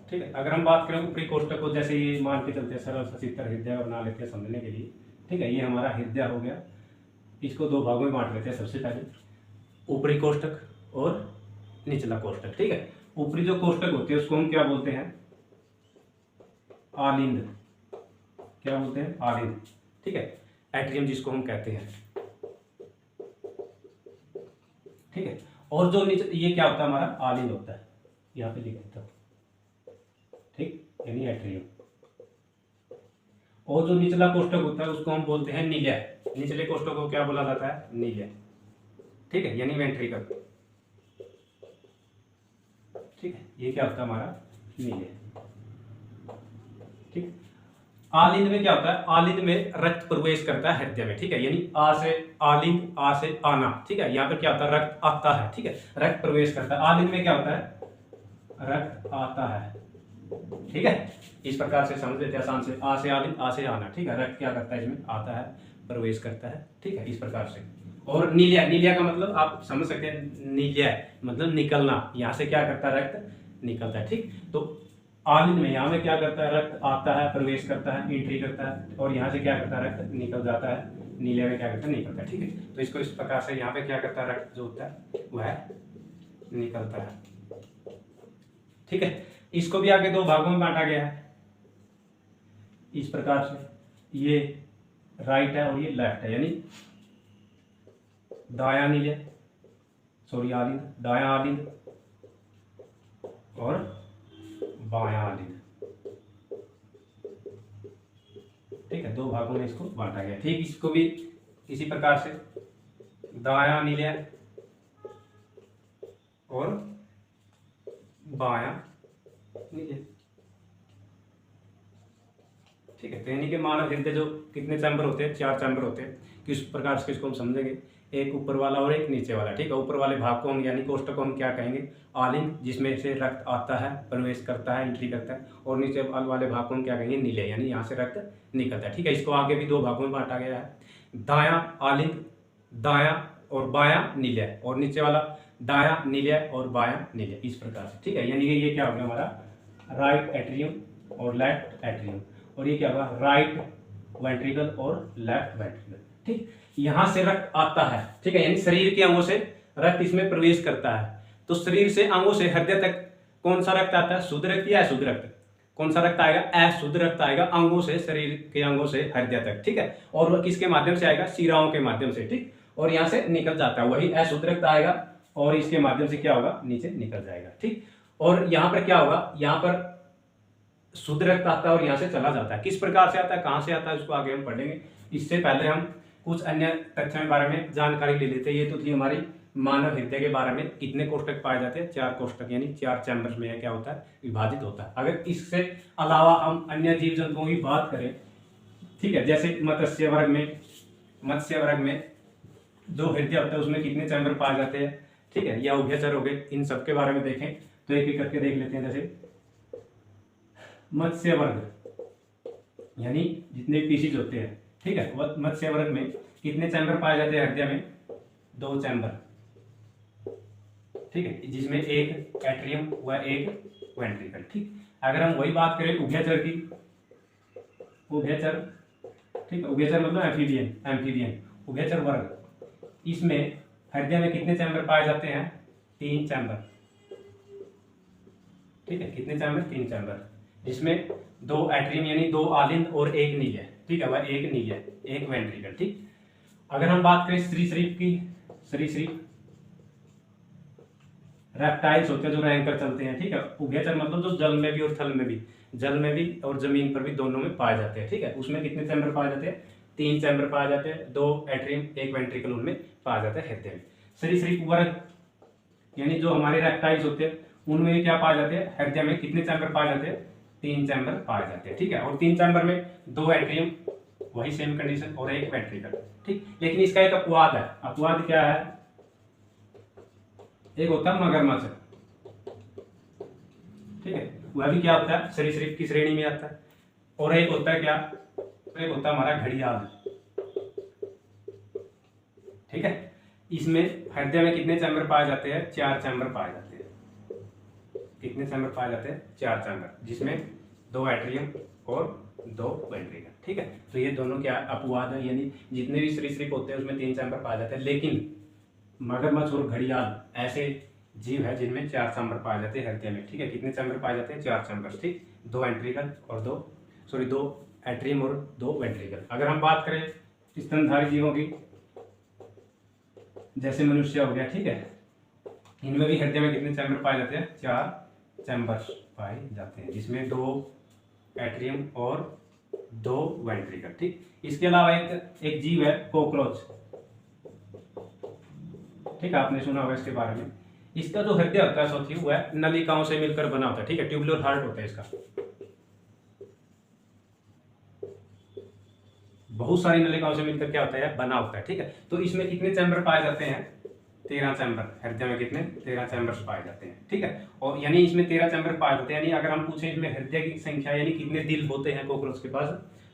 ठीक है। अगर हम बात करें ऊपरी कोष्ठक को, जैसे ये मान के चलते हैं, सरल सचित्र हृदय बना लेते हैं समझने के लिए, ठीक है। ये हमारा हृदय हो गया, इसको 2 भागों में बांट लेते हैं। सबसे पहले ऊपरी कोष्ठक और निचला कोष्ठक, ठीक है। ऊपरी जो कोष्ठक होते हैं उसको हम क्या बोलते हैं, आलिंद, क्या बोलते हैं, आलिंद, ठीक है, एट्रियम जिसको हम कहते हैं, ठीक है। और जो नीचे ये क्या होता है, हमारा आलिंद होता है, यहाँ पे लिख देता हूं, ठीक, यानी एट्रियम। और जो निचला कोष्ठक होता है उसको हम बोलते हैं नीलय, निचले कोष्ठक को क्या बोला जाता है, नीलय, ठीक है, यानी वेंट्रिकल, ठीक है। ये क्या होता है हमारा नीलय, ठीक। आलिंद में क्या होता है, आलिंद में रक्त प्रवेश करता है हृदय में, ठीक है, यानी आ से आलिंद, आ से आना, ठीक है। यहाँ पर क्या होता है, रक्त आता है, ठीक है, रक्त प्रवेश करता है। आलिंद में क्या होता है, रक्त आता है, ठीक है। इस प्रकार से समझ लेते हैं आसान से, आ से आलिंद, आ से आना, ठीक है। रक्त क्या करता है, इसमें आता है, प्रवेश करता है, ठीक है, इस प्रकार से। और नीलिया, नीलिया का मतलब आप समझ सकते हैं, नीलिया मतलब निकलना, यहाँ से क्या करता है, रक्त निकलता है, ठीक। तो आलिंद में यहाँ में क्या करता है, रक्त आता है, प्रवेश करता है, एंट्री करता है, और यहाँ से क्या करता है, रक्त निकल जाता है। नीलिया में क्या करता है, निकलता है, ठीक है। तो इसको इस प्रकार से यहाँ पे क्या करता है, रक्त जो होता है वह निकलता है, ठीक है। इसको भी आगे 2 भागों में बांटा गया है इस प्रकार से, ये राइट है और ये लेफ्ट है, यानी दायां नीले, सॉरी आलिंद, दायां आलिंद और बायां आलिंद, ठीक है। 2 भागों में इसको बांटा गया, ठीक। इसको भी इसी प्रकार से दायां नीले और बायां नीले, ठीक है। तो यानी कि मानव हृदय जो कितने चैम्बर होते हैं, 4 चैम्बर होते हैं। किस प्रकार से इसको हम समझेंगे, एक ऊपर वाला और एक नीचे वाला, ठीक है। ऊपर वाले भाग को हम यानी कोष्ठक को हम क्या कहेंगे, आलिंद, जिसमें से रक्त आता है, प्रवेश करता है, एंट्री करता है, और नीचे वाले भाग को हम क्या कहेंगे, नीले, यानी यहाँ से रक्त निकलता है, ठीक है। इसको आगे भी 2 भागों में बांटा गया है, दायां आलिंद, दायां और बायां नीले, और नीचे वाला दायां नीले और बायां नीले, इस प्रकार से, ठीक है। यानी कि ये क्या हो गया हमारा राइट एट्रियम और लेफ्ट एट्रियम, और ये क्या होगा राइट वेंट्रिकल और लेफ्ट वेंट्रिकल। ठीक, यहां से रक्त आता है, ठीक है, यानी शरीर के अंगों से रक्त इसमें प्रवेश करता है। तो शरीर से अंगों से हृदय तक कौन सा रक्त आता है, शुद्ध रक्त या अशुद्ध रक्त? कौन सा रक्त आएगा? अशुद्ध रक्त आएगा अंगों से, शरीर के अंगों से हृदय तक, ठीक है। और वह किसके माध्यम से आएगा? शिराओं के माध्यम से, ठीक, और यहाँ से निकल जाता है, वही अशुद्ध रक्त आएगा और इसके माध्यम से क्या होगा? नीचे निकल जाएगा, ठीक। और यहाँ पर क्या होगा? यहाँ पर शुद्ध रक्त आता है और यहाँ से चला जाता है। किस प्रकार से आता है, कहाँ से आता है, उसको आगे हम पढ़ेंगे। इससे पहले हम कुछ अन्य तथ्यों के बारे में जानकारी ले लेते हैं। ये तो थी हमारी मानव हृदय के बारे में। कितने कोष्ठक पाए जाते हैं? 4 कोष्ठक, यानी 4 चैम्बर्स में क्या होता है? विभाजित होता है। अगर इससे अलावा हम अन्य जीव जंतुओं की बात करें, ठीक है, जैसे मत्स्य वर्ग में जो हृदय होता है उसमें कितने चैम्बर पाए जाते हैं, ठीक है, या उभयचर हो गए, इन सब के बारे में देखें तो एक एक करके देख लेते हैं। जैसे मत्स्य वर्ग यानी जितने पीसीज होते हैं, ठीक है, वह मत्स्य वर्ग में कितने चैम्बर पाए जाते हैं हृदय में? 2 चैम्बर, ठीक है, जिसमें एक एट्रियम व एक वेंट्रिकल, ठीक। अगर हम वही बात करें उभयचर की, उभयचर, ठीक है, उभयचर मतलब एम्फीबियन उभयचर वर्ग, इसमें हृदय में कितने चैम्बर पाए जाते हैं? 3 चैम्बर, ठीक है, कितने चैम्बर? 3 चैम्बर, जिसमें 2 एट्रियम यानी 2 आलिंद और 1 नील है, ठीक है, वह 1 नील है, 1 वेंट्रिकल, ठीक। अगर हम बात करें सरीसृप की, सरीसृप रेप्टाइल्स होते हैं जो रैंक कर चलते हैं, ठीक है, उभयचर मतलब जो जल में भी और थल में भी, जल में भी और जमीन पर भी दोनों में पाए जाते हैं, ठीक है, उसमें कितने चैम्बर पाए जाते हैं? 3 चैम्बर पाए जाते हैं, 2 एट्रियम 1 वेंट्रिकल उनमें पाया जाता है हृदय में। सरीसृप वर्ग यानी जो हमारे रेप्टाइल्स होते हैं उनमें क्या पाए जाते हैं? हृदय में कितने चैम्बर पाए जाते हैं? 3 चैम्बर पाए जाते हैं, ठीक है, और 3 चैम्बर में 2 एट्रियम, वही सेम कंडीशन, और 1 वेंट्रिकल, ठीक। लेकिन इसका एक अपवाद है। अपवाद क्या है? एक होता है मगरमच्छ, ठीक है, वह भी क्या होता है? सरीसृप की श्रेणी में आता है। और एक होता है क्या? एक होता है हमारा घड़ियाल, ठीक है। इसमें हृदय में कितने चैम्बर पाए जाते हैं? 4 चैम्बर पाए जाते हैं। कितने चैम्बर पाए जाते हैं? 4 चैम्बर, जिसमें 2 एट्रियम और 2 वेंट्रिकल, ठीक है। तो ये दोनों क्या अपवाद है, यानी जितने भी सरीसृप होते हैं उसमें 3 चैम्बर पाए जाते हैं। लेकिन मगरमच्छ और घड़ियाल ऐसे जीव है जिनमें 4 चैम्बर पाए जाते हैं हृदय में, ठीक है। कितने चैम्बर पाए जाते हैं? 4 चैम्बर, ठीक, 2 एंट्रिकल और 2 एट्रियम और 2 वेंट्रिकल। अगर हम बात करें स्तनधारी जीवों की, जैसे मनुष्य हो गया, ठीक है, इनमें भी हृदय में कितने चैम्बर पाए जाते हैं? 4 चैम्बर्स पाए जाते हैं, जिसमें 2 एट्रियम और 2 वेंट्रिकल, ठीक। इसके अलावा एक जीव है कॉकरोच, ठीक है, आपने सुना होगा इसके बारे में। इसका जो हृदय होता है साथियों वह नलिकाओं से मिलकर बना होता है, ठीक है, ट्यूबुलर हार्ट होता है इसका। बहुत सारी नलिकाओं से मिलकर क्या होता है? बना होता है, ठीक है। तो इसमें कितने चैम्बर पाए जाते हैं? 13 चैम्बर। हृदय में कितने? 13 चैम्बर्स पाए जाते हैं, ठीक है। और यानी इसमें 13 चैम्बर पाए जाते हैं, यानी अगर हम पूछें इसमें हृदय की संख्या यानी कितने दिल होते हैं कॉकरोच के पास,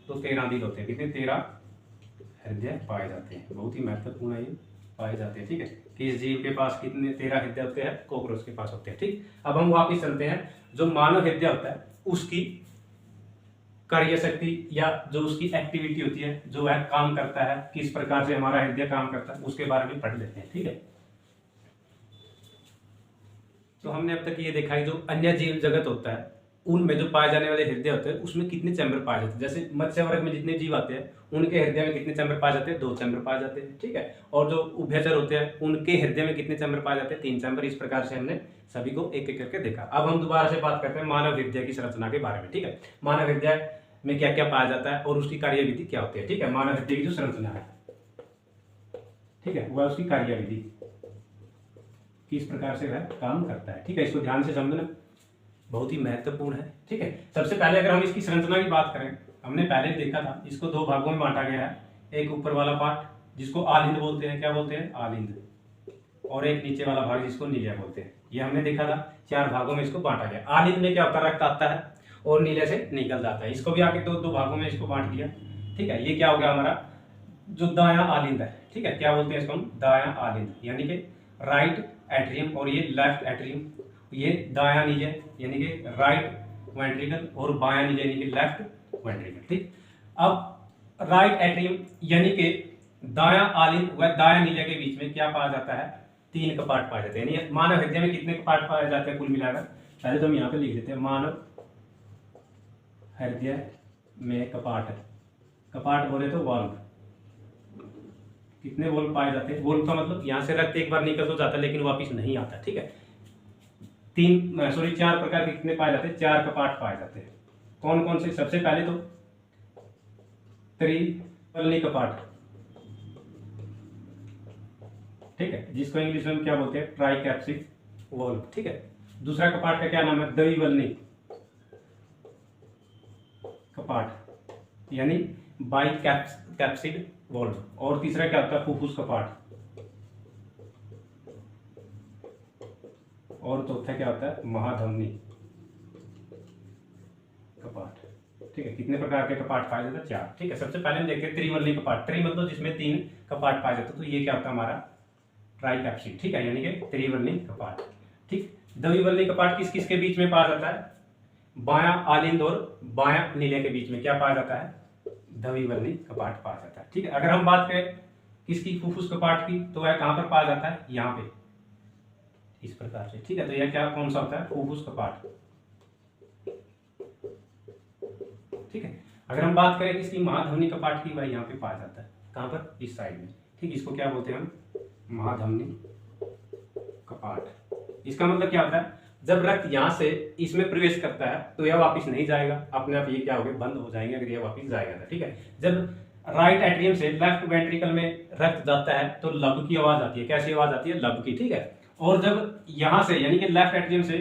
तो 13 दिल होते हैं। कितने? 13 हृदय पाए जाते हैं। बहुत ही महत्वपूर्ण है, ये पाए जाते हैं, ठीक है। किस जीव के पास कितने? 13 हृदय होते हैं, कॉकरोच के पास होते हैं, ठीक। अब हम वापिस चलते हैं, जो मानव हृदय होता है उसकी कार्य शक्ति या जो उसकी एक्टिविटी होती है, जो वह काम करता है, किस प्रकार से हमारा हृदय काम करता है, उसके बारे में पढ़ लेते हैं, ठीक है। तो हमने अब तक ये देखा है जो अन्य जीव जगत होता है उनमें जो पाए जाने वाले हृदय होते हैं उसमें कितने चैम्बर पाए जाते हैं। जैसे मत्स्य वर्ग में जितने जीव आते हैं उनके हृदय में कितने चैम्बर पाए जाते हैं? 2 चैम्बर पाए जाते हैं, ठीक है। और जो उभयचर होते हैं उनके हृदय में कितने चैम्बर पाए जाते हैं? 3 चैम्बर। इस प्रकार से हमने सभी को एक एक करके देखा। अब हम दोबारा से बात करते हैं मानव हृदय की संरचना के बारे में, ठीक है। मानव हृदय में क्या क्या पाया जाता है और उसकी कार्यविधि क्या होती है, ठीक है। मानव हृदय की जो संरचना है, ठीक है, वह उसकी कार्यविधि किस प्रकार से वह काम करता है, ठीक है। इसको ध्यान से समझना बहुत ही महत्वपूर्ण है, ठीक है। सबसे पहले अगर हम इसकी संरचना की बात करें, हमने पहले देखा था इसको 2 भागों में बांटा गया है। एक ऊपर वाला पार्ट जिसको आलिंद बोलते हैं, क्या बोलते हैं? आलिंद। और एक नीचे वाला भाग जिसको नीलिया बोलते हैं। ये हमने देखा था 4 भागों में इसको बांटा गया। आलिंद में क्या होता है? रक्त आता है और नीले से निकल जाता है। इसको भी आके 2 भागों में इसको बांट दिया, ठीक है। ये क्या हो गया हमारा जो दायां आलिंद है, ठीक है। क्या बोलते हैं इसको हम? दायां आलिंद, यानी कि राइट एट्रियम, और ये लेफ्ट एट्रियम। ये दायां नीचे यानी कि राइट वेंट्रिकल और बायां नीले यानी कि लेफ्ट वेंट्रिकल। ठीक, अब राइट एट्रियम यानी कि दायां आलिंद व दायां नीले के बीच में क्या पाया जाता है? 3 कपाट पाए जाते हैं। यानी मानव हृदय में कितने कपाट पाए जाते हैं कुल मिलाकर? पहले तो हम यहाँ पे लिख देते हैं, मानव हृदय में कपाट, कपाट बोले तो वाल्व, कितने वोल्व पाए जाते हैं? वोल्व का मतलब यहाँ से रक्त एक बार निकल तो जाता है लेकिन वापिस नहीं आता। ठीक है, 4 प्रकार के कितने पाए जाते हैं? 4 कपाट पाए जाते हैं। कौन कौन से? सबसे पहले तो त्रिवल्ली कपाट, ठीक है, जिसको इंग्लिश में क्या बोलते हैं? ट्राइकैप्सिड वॉल्व। ठीक है, दूसरा कपाट का क्या नाम है? द्विवल्ली कपाट यानी बाइकैप्सिड वॉल्व। और तीसरा क्या होता है? फुफ्फुस कपाट। और चौथा क्या होता है? महाधमनी कपाट। ठीक है, कितने प्रकार के कपाट पाए जाते हैं? 4। ठीक है, सबसे पहले हम देखते हैं त्रिवल्ली कपाट। त्रि मतलब जिसमें 3 कपाट पाए जाते हैं, तो ये क्या होता है? हमारा ट्राइकैप्सिड। ठीक है, यानी कि त्रिवल्ली कपाट। ठीक, द्विवल्ली कपाट किस किस के बीच में पाया जाता है? बायां आलिंद और बायां नीले के बीच में क्या पाया जाता है? द्विवल्ली कपाट पाया जाता है। ठीक है, अगर हम बात करें किसकी? फुफ्फुस कपाट की, तो वह कहां पर पाया जाता है? यहाँ पे, इस प्रकार से। ठीक है, तो यह क्या कौन सा होता है? फुफ्फुस कपाट। ठीक है, अगर हम बात करें किसकी? महाधमनी कपाट की, वह यहाँ पे पाया जाता है। कहां पर? इस साइड में। ठीक, इसको क्या बोलते हैं हम? महाधमनी कपाट। इसका मतलब क्या होता है? जब रक्त यहाँ से इसमें प्रवेश करता है तो यह वापस नहीं जाएगा, अपने आप ये क्या हो गए? बंद हो जाएंगे अगर यह वापस जाएगा तो। ठीक है, जब राइट एट्रियम से लेफ्ट वेंट्रिकल में रक्त जाता है तो लब की आवाज आती है। कैसी आवाज आती है? लब की। ठीक है, और जब यहां से यानी कि लेफ्ट एट्रियम से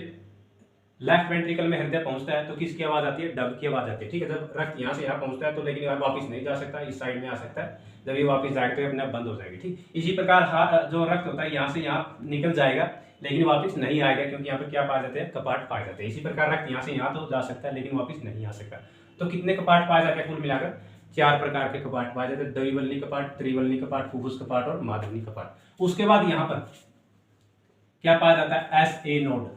लेफ्ट वेंट्रिकल में हृदय पहुंचता है तो किसकी आवाज आती है? डब की आवाज आती है। ठीक है, जब रक्त यहाँ से यहाँ पहुंचता है तो लेकिन वापस नहीं जा सकता, इस साइड में आ सकता है। जब ये वापस जाएगा तो अपने आप बंद हो जाएगी। ठीक, इसी प्रकार जो रक्त होता है यहाँ से यहाँ निकल जाएगा लेकिन वापस नहीं आएगा, क्योंकि यहाँ पे क्या पाए जाते हैं? कपाट पाए जाते हैं। इसी प्रकार रक्त यहाँ से यहाँ तो जा सकता है लेकिन वापस नहीं आ सकता। तो कितने कपाट पाए जाते हैं कुल मिलाकर? 4 प्रकार के कपाट पाए जाते हैं। द्विवल्ली कपाट, त्रिवल्ली कपाट, फुफ्फुस कपाट और महाधमनी कपाट। उसके बाद यहाँ पर क्या पाया जाता है? SA node.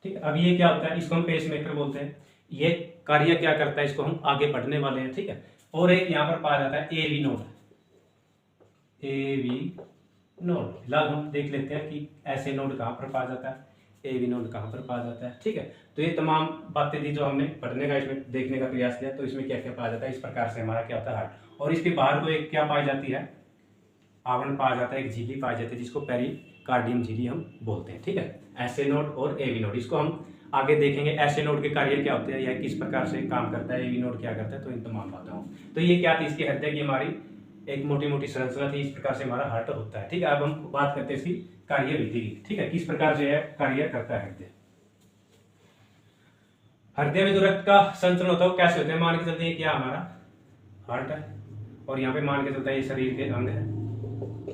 ठीक है, अब ये क्या होता है? इसको हम पेसमेकर बोलते हैं। ये कार्य क्या करता है? इसको हम आगे बढ़ने वाले हैं। ठीक है, और एक यहाँ पर पाया जाता है AV नोड। AV नोड फिलहाल हम देख लेते हैं कि ऐसे नोड कहाँ पर पाया जाता है, AV नोड कहाँ पर पाया जाता है। ठीक है, तो ये तमाम बातें थी जो हमने पढ़ने का, इसमें देखने का प्रयास किया। तो इसमें क्या क्या पाया जाता है? इस प्रकार से हमारा क्या होता है? हार्ट। और इसके बाहर को एक क्या पाई जाती है? आवरण पाया जाता है, एक झिल्ली पाई जाती है जिसको पेरिकार्डियम झिल्ली हम बोलते हैं। ठीक है, ऐसे नोड और AV नोड, इसको हम आगे देखेंगे। ऐसे नोड के कार्य क्या होते हैं या किस प्रकार से काम करता है, AV नोड क्या करता है, तो इन तमाम बातों। तो ये क्या थी? इसके हृदय की हमारी एक मोटी मोटी संरचना थी। इस प्रकार से हमारा हार्ट होता है। ठीक है, अब हम बात करते हैं इसकी कार्य विधि की। ठीक है, किस प्रकार से है कार्य करता है हृदय। हृदय में जो रक्त का संचरण होता है वो कैसे होता है? मान के चलते हैं क्या हमारा हार्ट है, और यहाँ पे मान के चलता है ये शरीर के अंग है,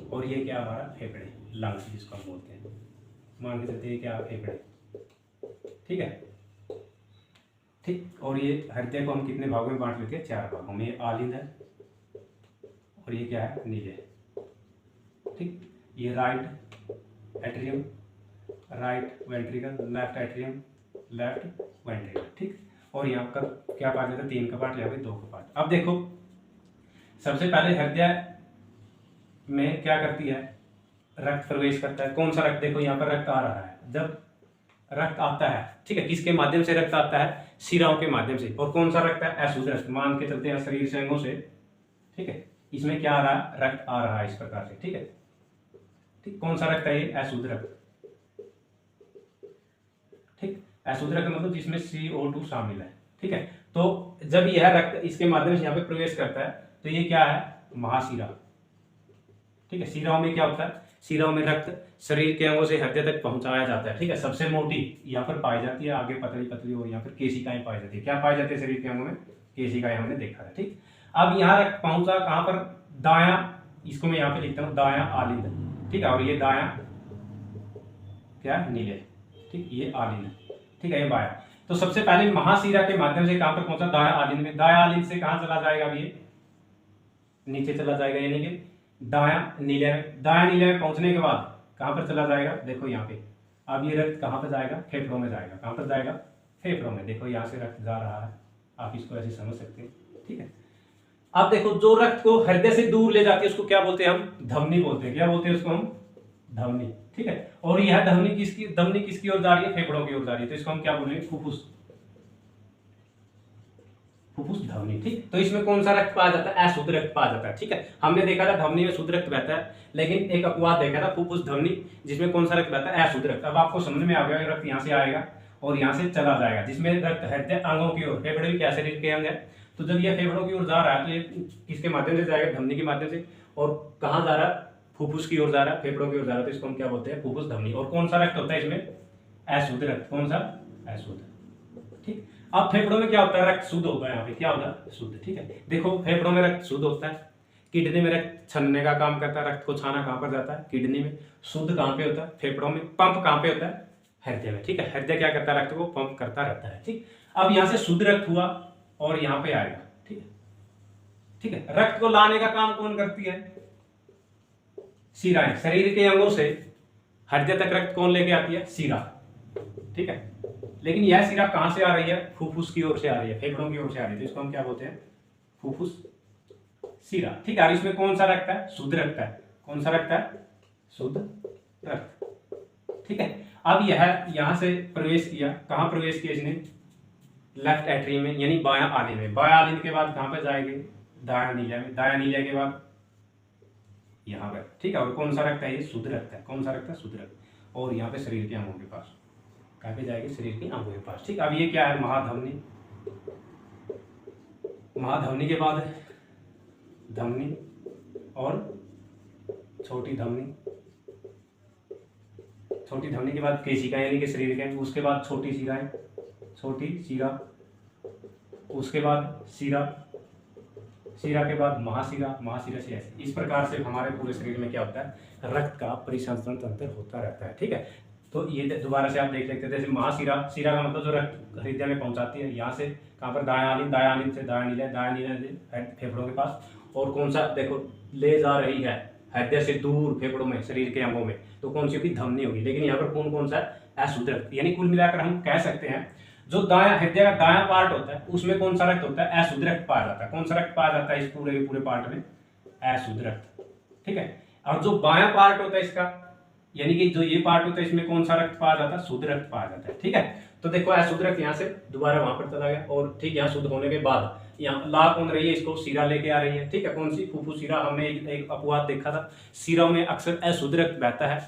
और ये क्या हमारा? फेफड़े, लंग्स जिसको हम बोलते हैं। मान के चलते हैं क्या? फेफड़े। ठीक है, ठीक, और ये हृदय को हम कितने भागों में बांट लेते हैं? 4 भागों में। ये आलिंद है और ये क्या है? नीले। ठीक, ये right atrium, right ventricle, left atrium, left ventricle. ठीक, और यहाँ पर क्या पाया जाता है? 3 कपाट, यहाँ पे 2 कपाट। अब देखो, सबसे पहले हृदय में क्या करती है? रक्त प्रवेश करता है। कौन सा रक्त? देखो यहाँ पर रक्त आ रहा है। जब रक्त आता है, ठीक है, किसके माध्यम से रक्त आता है? शिराओं के माध्यम से। और कौन सा रक्त है? अशुद्ध रक्त। मान के चलते हैं शरीर से, अंगों से। ठीक है, इसमें क्या आ रहा है? रक्त आ रहा है इस प्रकार से। ठीक है, ठीक, कौन सा रक्त है? ये अशुद्ध रक्त। ठीक, अशुद्ध रक्त मतलब जिसमें CO2 शामिल है। ठीक है, तो जब यह रक्त इसके माध्यम से यहाँ पे प्रवेश करता है तो ये क्या है? महाशिरा। ठीक है, शिराओं में क्या होता है? शिराओं में रक्त शरीर के अंगों से हृदय तक पहुंचाया जाता है। ठीक है, सबसे मोटी यहाँ पर पाई जाती है, आगे पतली पतली, और यहाँ पर केशिकाएं पाई जाती है। क्या पाई जाती है शरीर के अंगों में? केशिकाएं हमने देखा है। ठीक, अब यहाँ रक्त पहुंचा कहां पर? दायां, इसको मैं यहाँ पे लिखता हूँ दायां आलिंद। ठीक है, और ये दायां क्या? नीले। ठीक, ये आलिंद। ठीक है, ये बायां। तो सबसे पहले महाशिरा के माध्यम से कहां पर पहुंचा? दायां आलिंद में। दायां आलिंद से कहां चला जाएगा? अब ये नीचे चला जाएगा, यानी कि दायां नीले में। दायां नीले में पहुंचने के बाद कहां पर चला जाएगा? देखो यहाँ पे अब ये रक्त कहाँ पर जाएगा, फेफड़ों में जाएगा। कहाँ पर जाएगा, फेफड़ों में। देखो यहाँ से रक्त जा रहा है, आप इसको ऐसे समझ सकते हैं, ठीक है। अब देखो जो रक्त को हृदय से दूर ले जाती है उसको क्या बोलते हैं हम, धमनी बोलते हैं। क्या बोलते हैं उसको हम, धमनी, ठीक है। और यह धमनी किसकी ओर जा रही है, फेफड़ों की ओर जा रही है, तो इसको हम क्या बोलेंगे, फुफ्फुस, फुफ्फुस धमनी, ठीक। तो इसमें कौन सा रक्त पाया जाता है, अशुद्ध रक्त पाया जाता है, ठीक है। हमने देखा था धमनी में शुद्ध रक्त बहता है, लेकिन एक अपवाद देखा था फुफ्फुस धमनी, जिसमें कौन सा रक्त बहता है, अशुद्ध रक्त। अब आपको समझ में आ गया, रक्त यहाँ से आएगा और यहाँ से चला जाएगा, जिसमें रक्त हृदय अंगों की ओर, फेफड़े भी क्या शरीर के अंग है, तो जब ये फेफड़ों की ओर जा रहा है तो ये किसके माध्यम से जाएगा, धमनी के माध्यम से। और कहाँ जा रहा है, फुफ्फुस की ओर जा रहा है, फेफड़ों की ओर जा रहा है, तो इसको हम क्या बोलते हैं, फुफ्फुस धमनी। और कौन सा रक्त होता है इसमें, अशुद्ध रक्त। कौन सा, अशुद्ध, ठीक। अब फेफड़ों में क्या होता है, रक्त शुद्ध होता है, यहाँ पे क्या होता है, शुद्ध, ठीक है। देखो फेफड़ों में रक्त शुद्ध होता है, किडनी में रक्त छनने का काम करता है, रक्त को छाना कहाँ पर जाता है, किडनी में। शुद्ध कहाँ पे होता है, फेफड़ों में। पंप कहाँ पे होता है, हृदय में, ठीक है। हृदय क्या करता है, रक्त को पंप करता रहता है, ठीक। अब यहाँ से शुद्ध रक्त हुआ और यहाँ पे आएगा, ठीक है, ठीक है। रक्त को लाने का काम कौन करती है, शिराएं। शरीर के अंगों से हृदय तक रक्त कौन लेके आती है, शिरा, ठीक है। लेकिन यह शिरा कहां से आ रही है, फुफ्फुस की ओर से आ रही है, फेफड़ों की ओर से आ रही है, तो इसको हम क्या बोलते हैं, फुफ्फुस शिरा, ठीक है। और इसमें कौन सा रक्त है, शुद्ध रक्त है। कौन सा रक्त है, शुद्ध रक्त, ठीक है। अब यह यहां से प्रवेश किया, कहां प्रवेश किया इसने, लेफ्ट एट्रियम में, यानी बायां आलिंद में। बायां आलिंद के बाद कहां पे जाएंगे, दायां नीला में। दायां नीला के बाद यहाँ पर, ठीक है। और कौन सा रक्त है, ये शुद्ध रक्त है। कौन सा रक्त है, शुद्ध रक्त। और यहाँ पे शरीर के अंगों के पास, कहाँ पे जाएगी, शरीर के अंगों के पास, ठीक। अब ये क्या है, महाधमनी। महाधमनी के बाद धमनी और छोटी धमनी। छोटी धमनी के बाद केशिका यानी कि शरीर के, उसके बाद छोटी शिराएं, छोटी शिरा, उसके बाद शिरा, शिरा के बाद महाशिरा, महाशिरा से ऐसे। इस प्रकार से हमारे पूरे शरीर में क्या होता है, रक्त का परिसंचरण तंत्र होता रहता है, ठीक है। तो ये दोबारा से आप देख लेते हैं, जैसे महाशिरा, शिरा का मतलब जो रक्त हृदय में पहुंचाती है, यहाँ से कहाँ पर, दायां आलिंद, दायां आलिंद से दायां नीला, दायां नीला से फेफड़ों के पास। और कौन सा, देखो ले जा रही है हृदय से दूर फेफड़ों में, शरीर के अंगों में, तो कौन सी होगी, धमनी होगी। लेकिन यहाँ पर कौन सा है, अशुद्ध रक्त। यानी कुल मिलाकर हम कह सकते हैं जो दायां हृदय का दायां पार्ट होता है उसमें कौन सा रक्त होता है, अशुद्ध रक्त पाया जाता है। कौन सा रक्त पाया जाता है इस पूरे पार्ट में, अशुद्ध रक्त, ठीक है। और जो बायां पार्ट होता है इसका, यानी कि जो ये पार्ट होता है, इसमें कौन सा रक्त पाया जाता है, शुद्ध रक्त पाया जाता है, ठीक है। तो देखो अशुद्ध रक्त यहाँ से दोबारा वहां पर चला गया, और ठीक यहाँ शुद्ध होने के बाद यहाँ ला कौन रही है, इसको शिरा लेके आ रही है, ठीक है। कौन सी, फुफ्फुस शिरा। हमने एक अपवाद देखा था, शिरा में अक्सर अशुद्ध रक्त बहता है,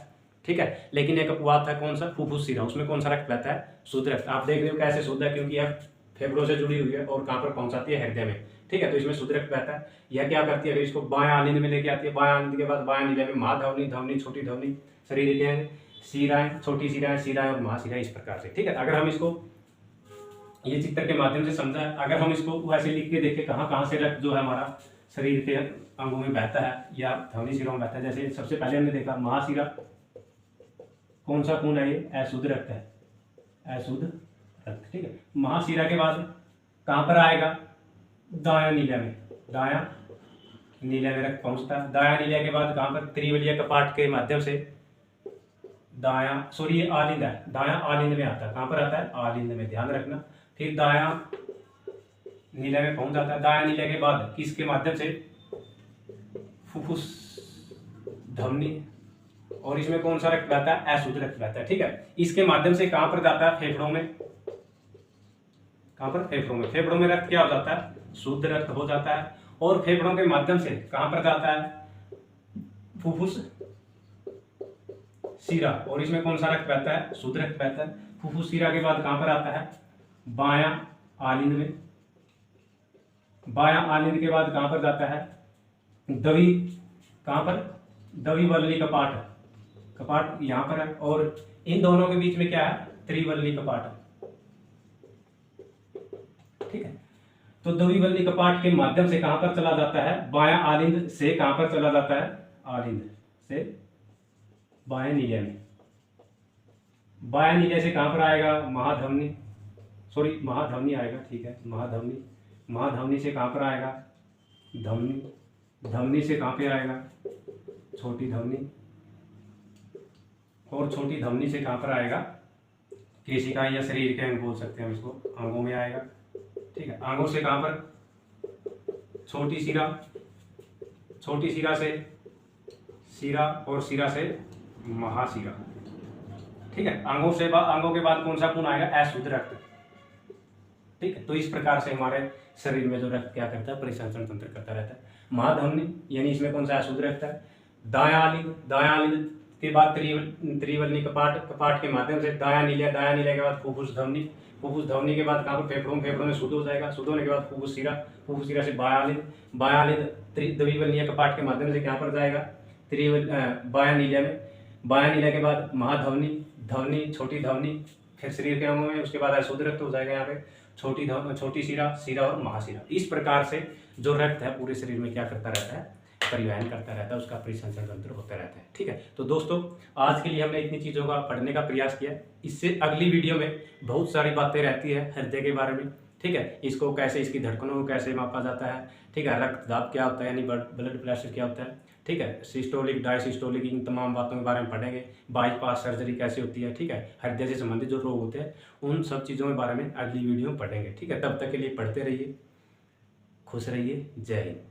ठीक है। लेकिन एक अपवाद था कौन सा, फुफ्फुस शिरा, उसमें कौन सा रक्त बहता है, शुद्ध रक्त। आप देख रहे हो कैसे शुद्ध है, क्योंकि यह फेफड़ों से जुड़ी हुई है और कहाँ पर पहुंचाती है, हृदय में, ठीक है। तो इसमें शुद्ध रक्त बहता है। यह क्या करती है, फिर इसको बायां आलिंद में लेके आती है, बायां आलिंद के बाद बायां नीले में महाधमनी, धमनी, छोटी धमनी, शरीर के शिराएं, छोटी शिराएं और महाशिरा, इस प्रकार से, ठीक है। अगर हम इसको ये चित्र के माध्यम से समझा, अगर हम इसको वैसे लिख के देखें कहाँ कहाँ से रक्त जो है हमारा शरीर के अंगों में बहता है या धमनी शिरों में बहता है। जैसे सबसे पहले हमने देखा महाशिरा, कौन सा खून है, ये अशुद्ध रक्त है, अशुद्ध रक्त, ठीक है। महाशिरा के बाद कहाँ पर आएगा, दायां नीला में, दायां नीला में रक्त पहुंचता है। दायां नीला के बाद कहाँ पर, त्रिवलीय कपाट के माध्यम से दायां, सॉरी ये आलिंद है, दायां आलिंद में आता है। कहाँ पर आता है, आलिंद में, ध्यान रखना। फिर दायां नीला में पहुंच जाता है। दायां नीला के बाद किसके माध्यम से, फुफ्फुस धमनी, और इसमें कौन सा रक्त बहता है, अशुद्ध रक्त बहता है, ठीक है। इसके माध्यम से कहां पर जाता है, फेफड़ों में। कहां पर, फेफड़ों में। फेफड़ों में रक्त क्या हो जाता है, शुद्ध रक्त हो जाता है। और फेफड़ों के माध्यम से कहां पर जाता है, फुफ्फुस शिरा, और इसमें कौन सा रक्त बहता है, शुद्ध रक्त बहता है। फुफ्फुस शिरा के बाद कहां पर आता है, बायां आलिंद में। बायां आलिंद के बाद कहां पर जाता है, दवी, कहां पर, दवी वल्ली कपाट, कपाट यहां पर है। और इन दोनों के बीच में क्या है, त्रिवल्ली कपाट, ठीक है। तो दवी वल्ली कपाट के माध्यम से कहां पर चला जाता है, बायां आलिंद से कहां पर चला जाता है, आलिंद से बाएं नीले में। बाएं नीले से कहां पर आएगा, महाधमनी, सॉरी महाधमनी आएगा, ठीक है, महाधमनी। महाधमनी से कहां पर आएगा, धमनी। धमनी से कहां पे आएगा, छोटी धमनी। और छोटी धमनी से कहाँ पर आएगा, केशिकाएं या शरीर के अंग बोल सकते हैं हम इसको, अंगों में आएगा। ठीक है, अंगों से कहाँ पर, छोटी शिरा, छोटी शिरा से शिरा और शिरा से महाशिरा। ठीक है, अंगों से अंगों के बाद कौन सा खून आएगा, अशुद्ध रक्त। ठीक है, तो इस प्रकार से हमारे शरीर में जो रक्त क्या करता है, परिसंचरण तंत्र करता रहता है। महाधमनी यानी इसमें कौन सा अशुद्ध रक्त है, दायां दायां के बाद त्रिवलनी कपाट, कपाट के माध्यम से दायां नीलिया, दायां नीलिया के बाद फुफ्फुस धमनी, फुफ्फुस धमनी के बाद कहाँ पर फेफड़ों, फेफड़ों में शुद्ध हो जाएगा, शुद्ध होने के बाद फुफ्फुस शिरा, फुफ्फुस शिरा से बायालिद, बायालिद द्विवलनीय कपाट के माध्यम से कहाँ पर जाएगा, बायां नीलिया में, बायां नीलिया के बाद महाधमनी, धमनी, छोटी धमनी, फिर शरीर के अंगों में, उसके बाद अशुद्ध रक्त हो जाएगा यहाँ पे, छोटी शिरा, शिरा और महाशिरा। इस प्रकार से जो रक्त है पूरे शरीर में क्या करता रहता है, परिवहन करता रहता है, उसका परिसंचरण तंत्र होता रहता है। ठीक है, तो दोस्तों आज के लिए हमने इतनी चीज़ों का पढ़ने का प्रयास किया। इससे अगली वीडियो में बहुत सारी बातें रहती है हृदय के बारे में। ठीक है, इसको कैसे, इसकी धड़कनों को कैसे मापा जाता है। ठीक है, रक्तदाब क्या होता है, यानी ब्लड प्रेशर क्या होता है। ठीक है, सिस्टोलिक, डायसिस्टोलिक, इन तमाम बातों के बारे में पढ़ेंगे। बाईपास सर्जरी कैसे होती है। ठीक है, हृदय से संबंधित जो रोग होते हैं उन सब चीज़ों के बारे में अगली वीडियो में पढ़ेंगे। ठीक है, तब तक के लिए पढ़ते रहिए, खुश रहिए, जय हिंद।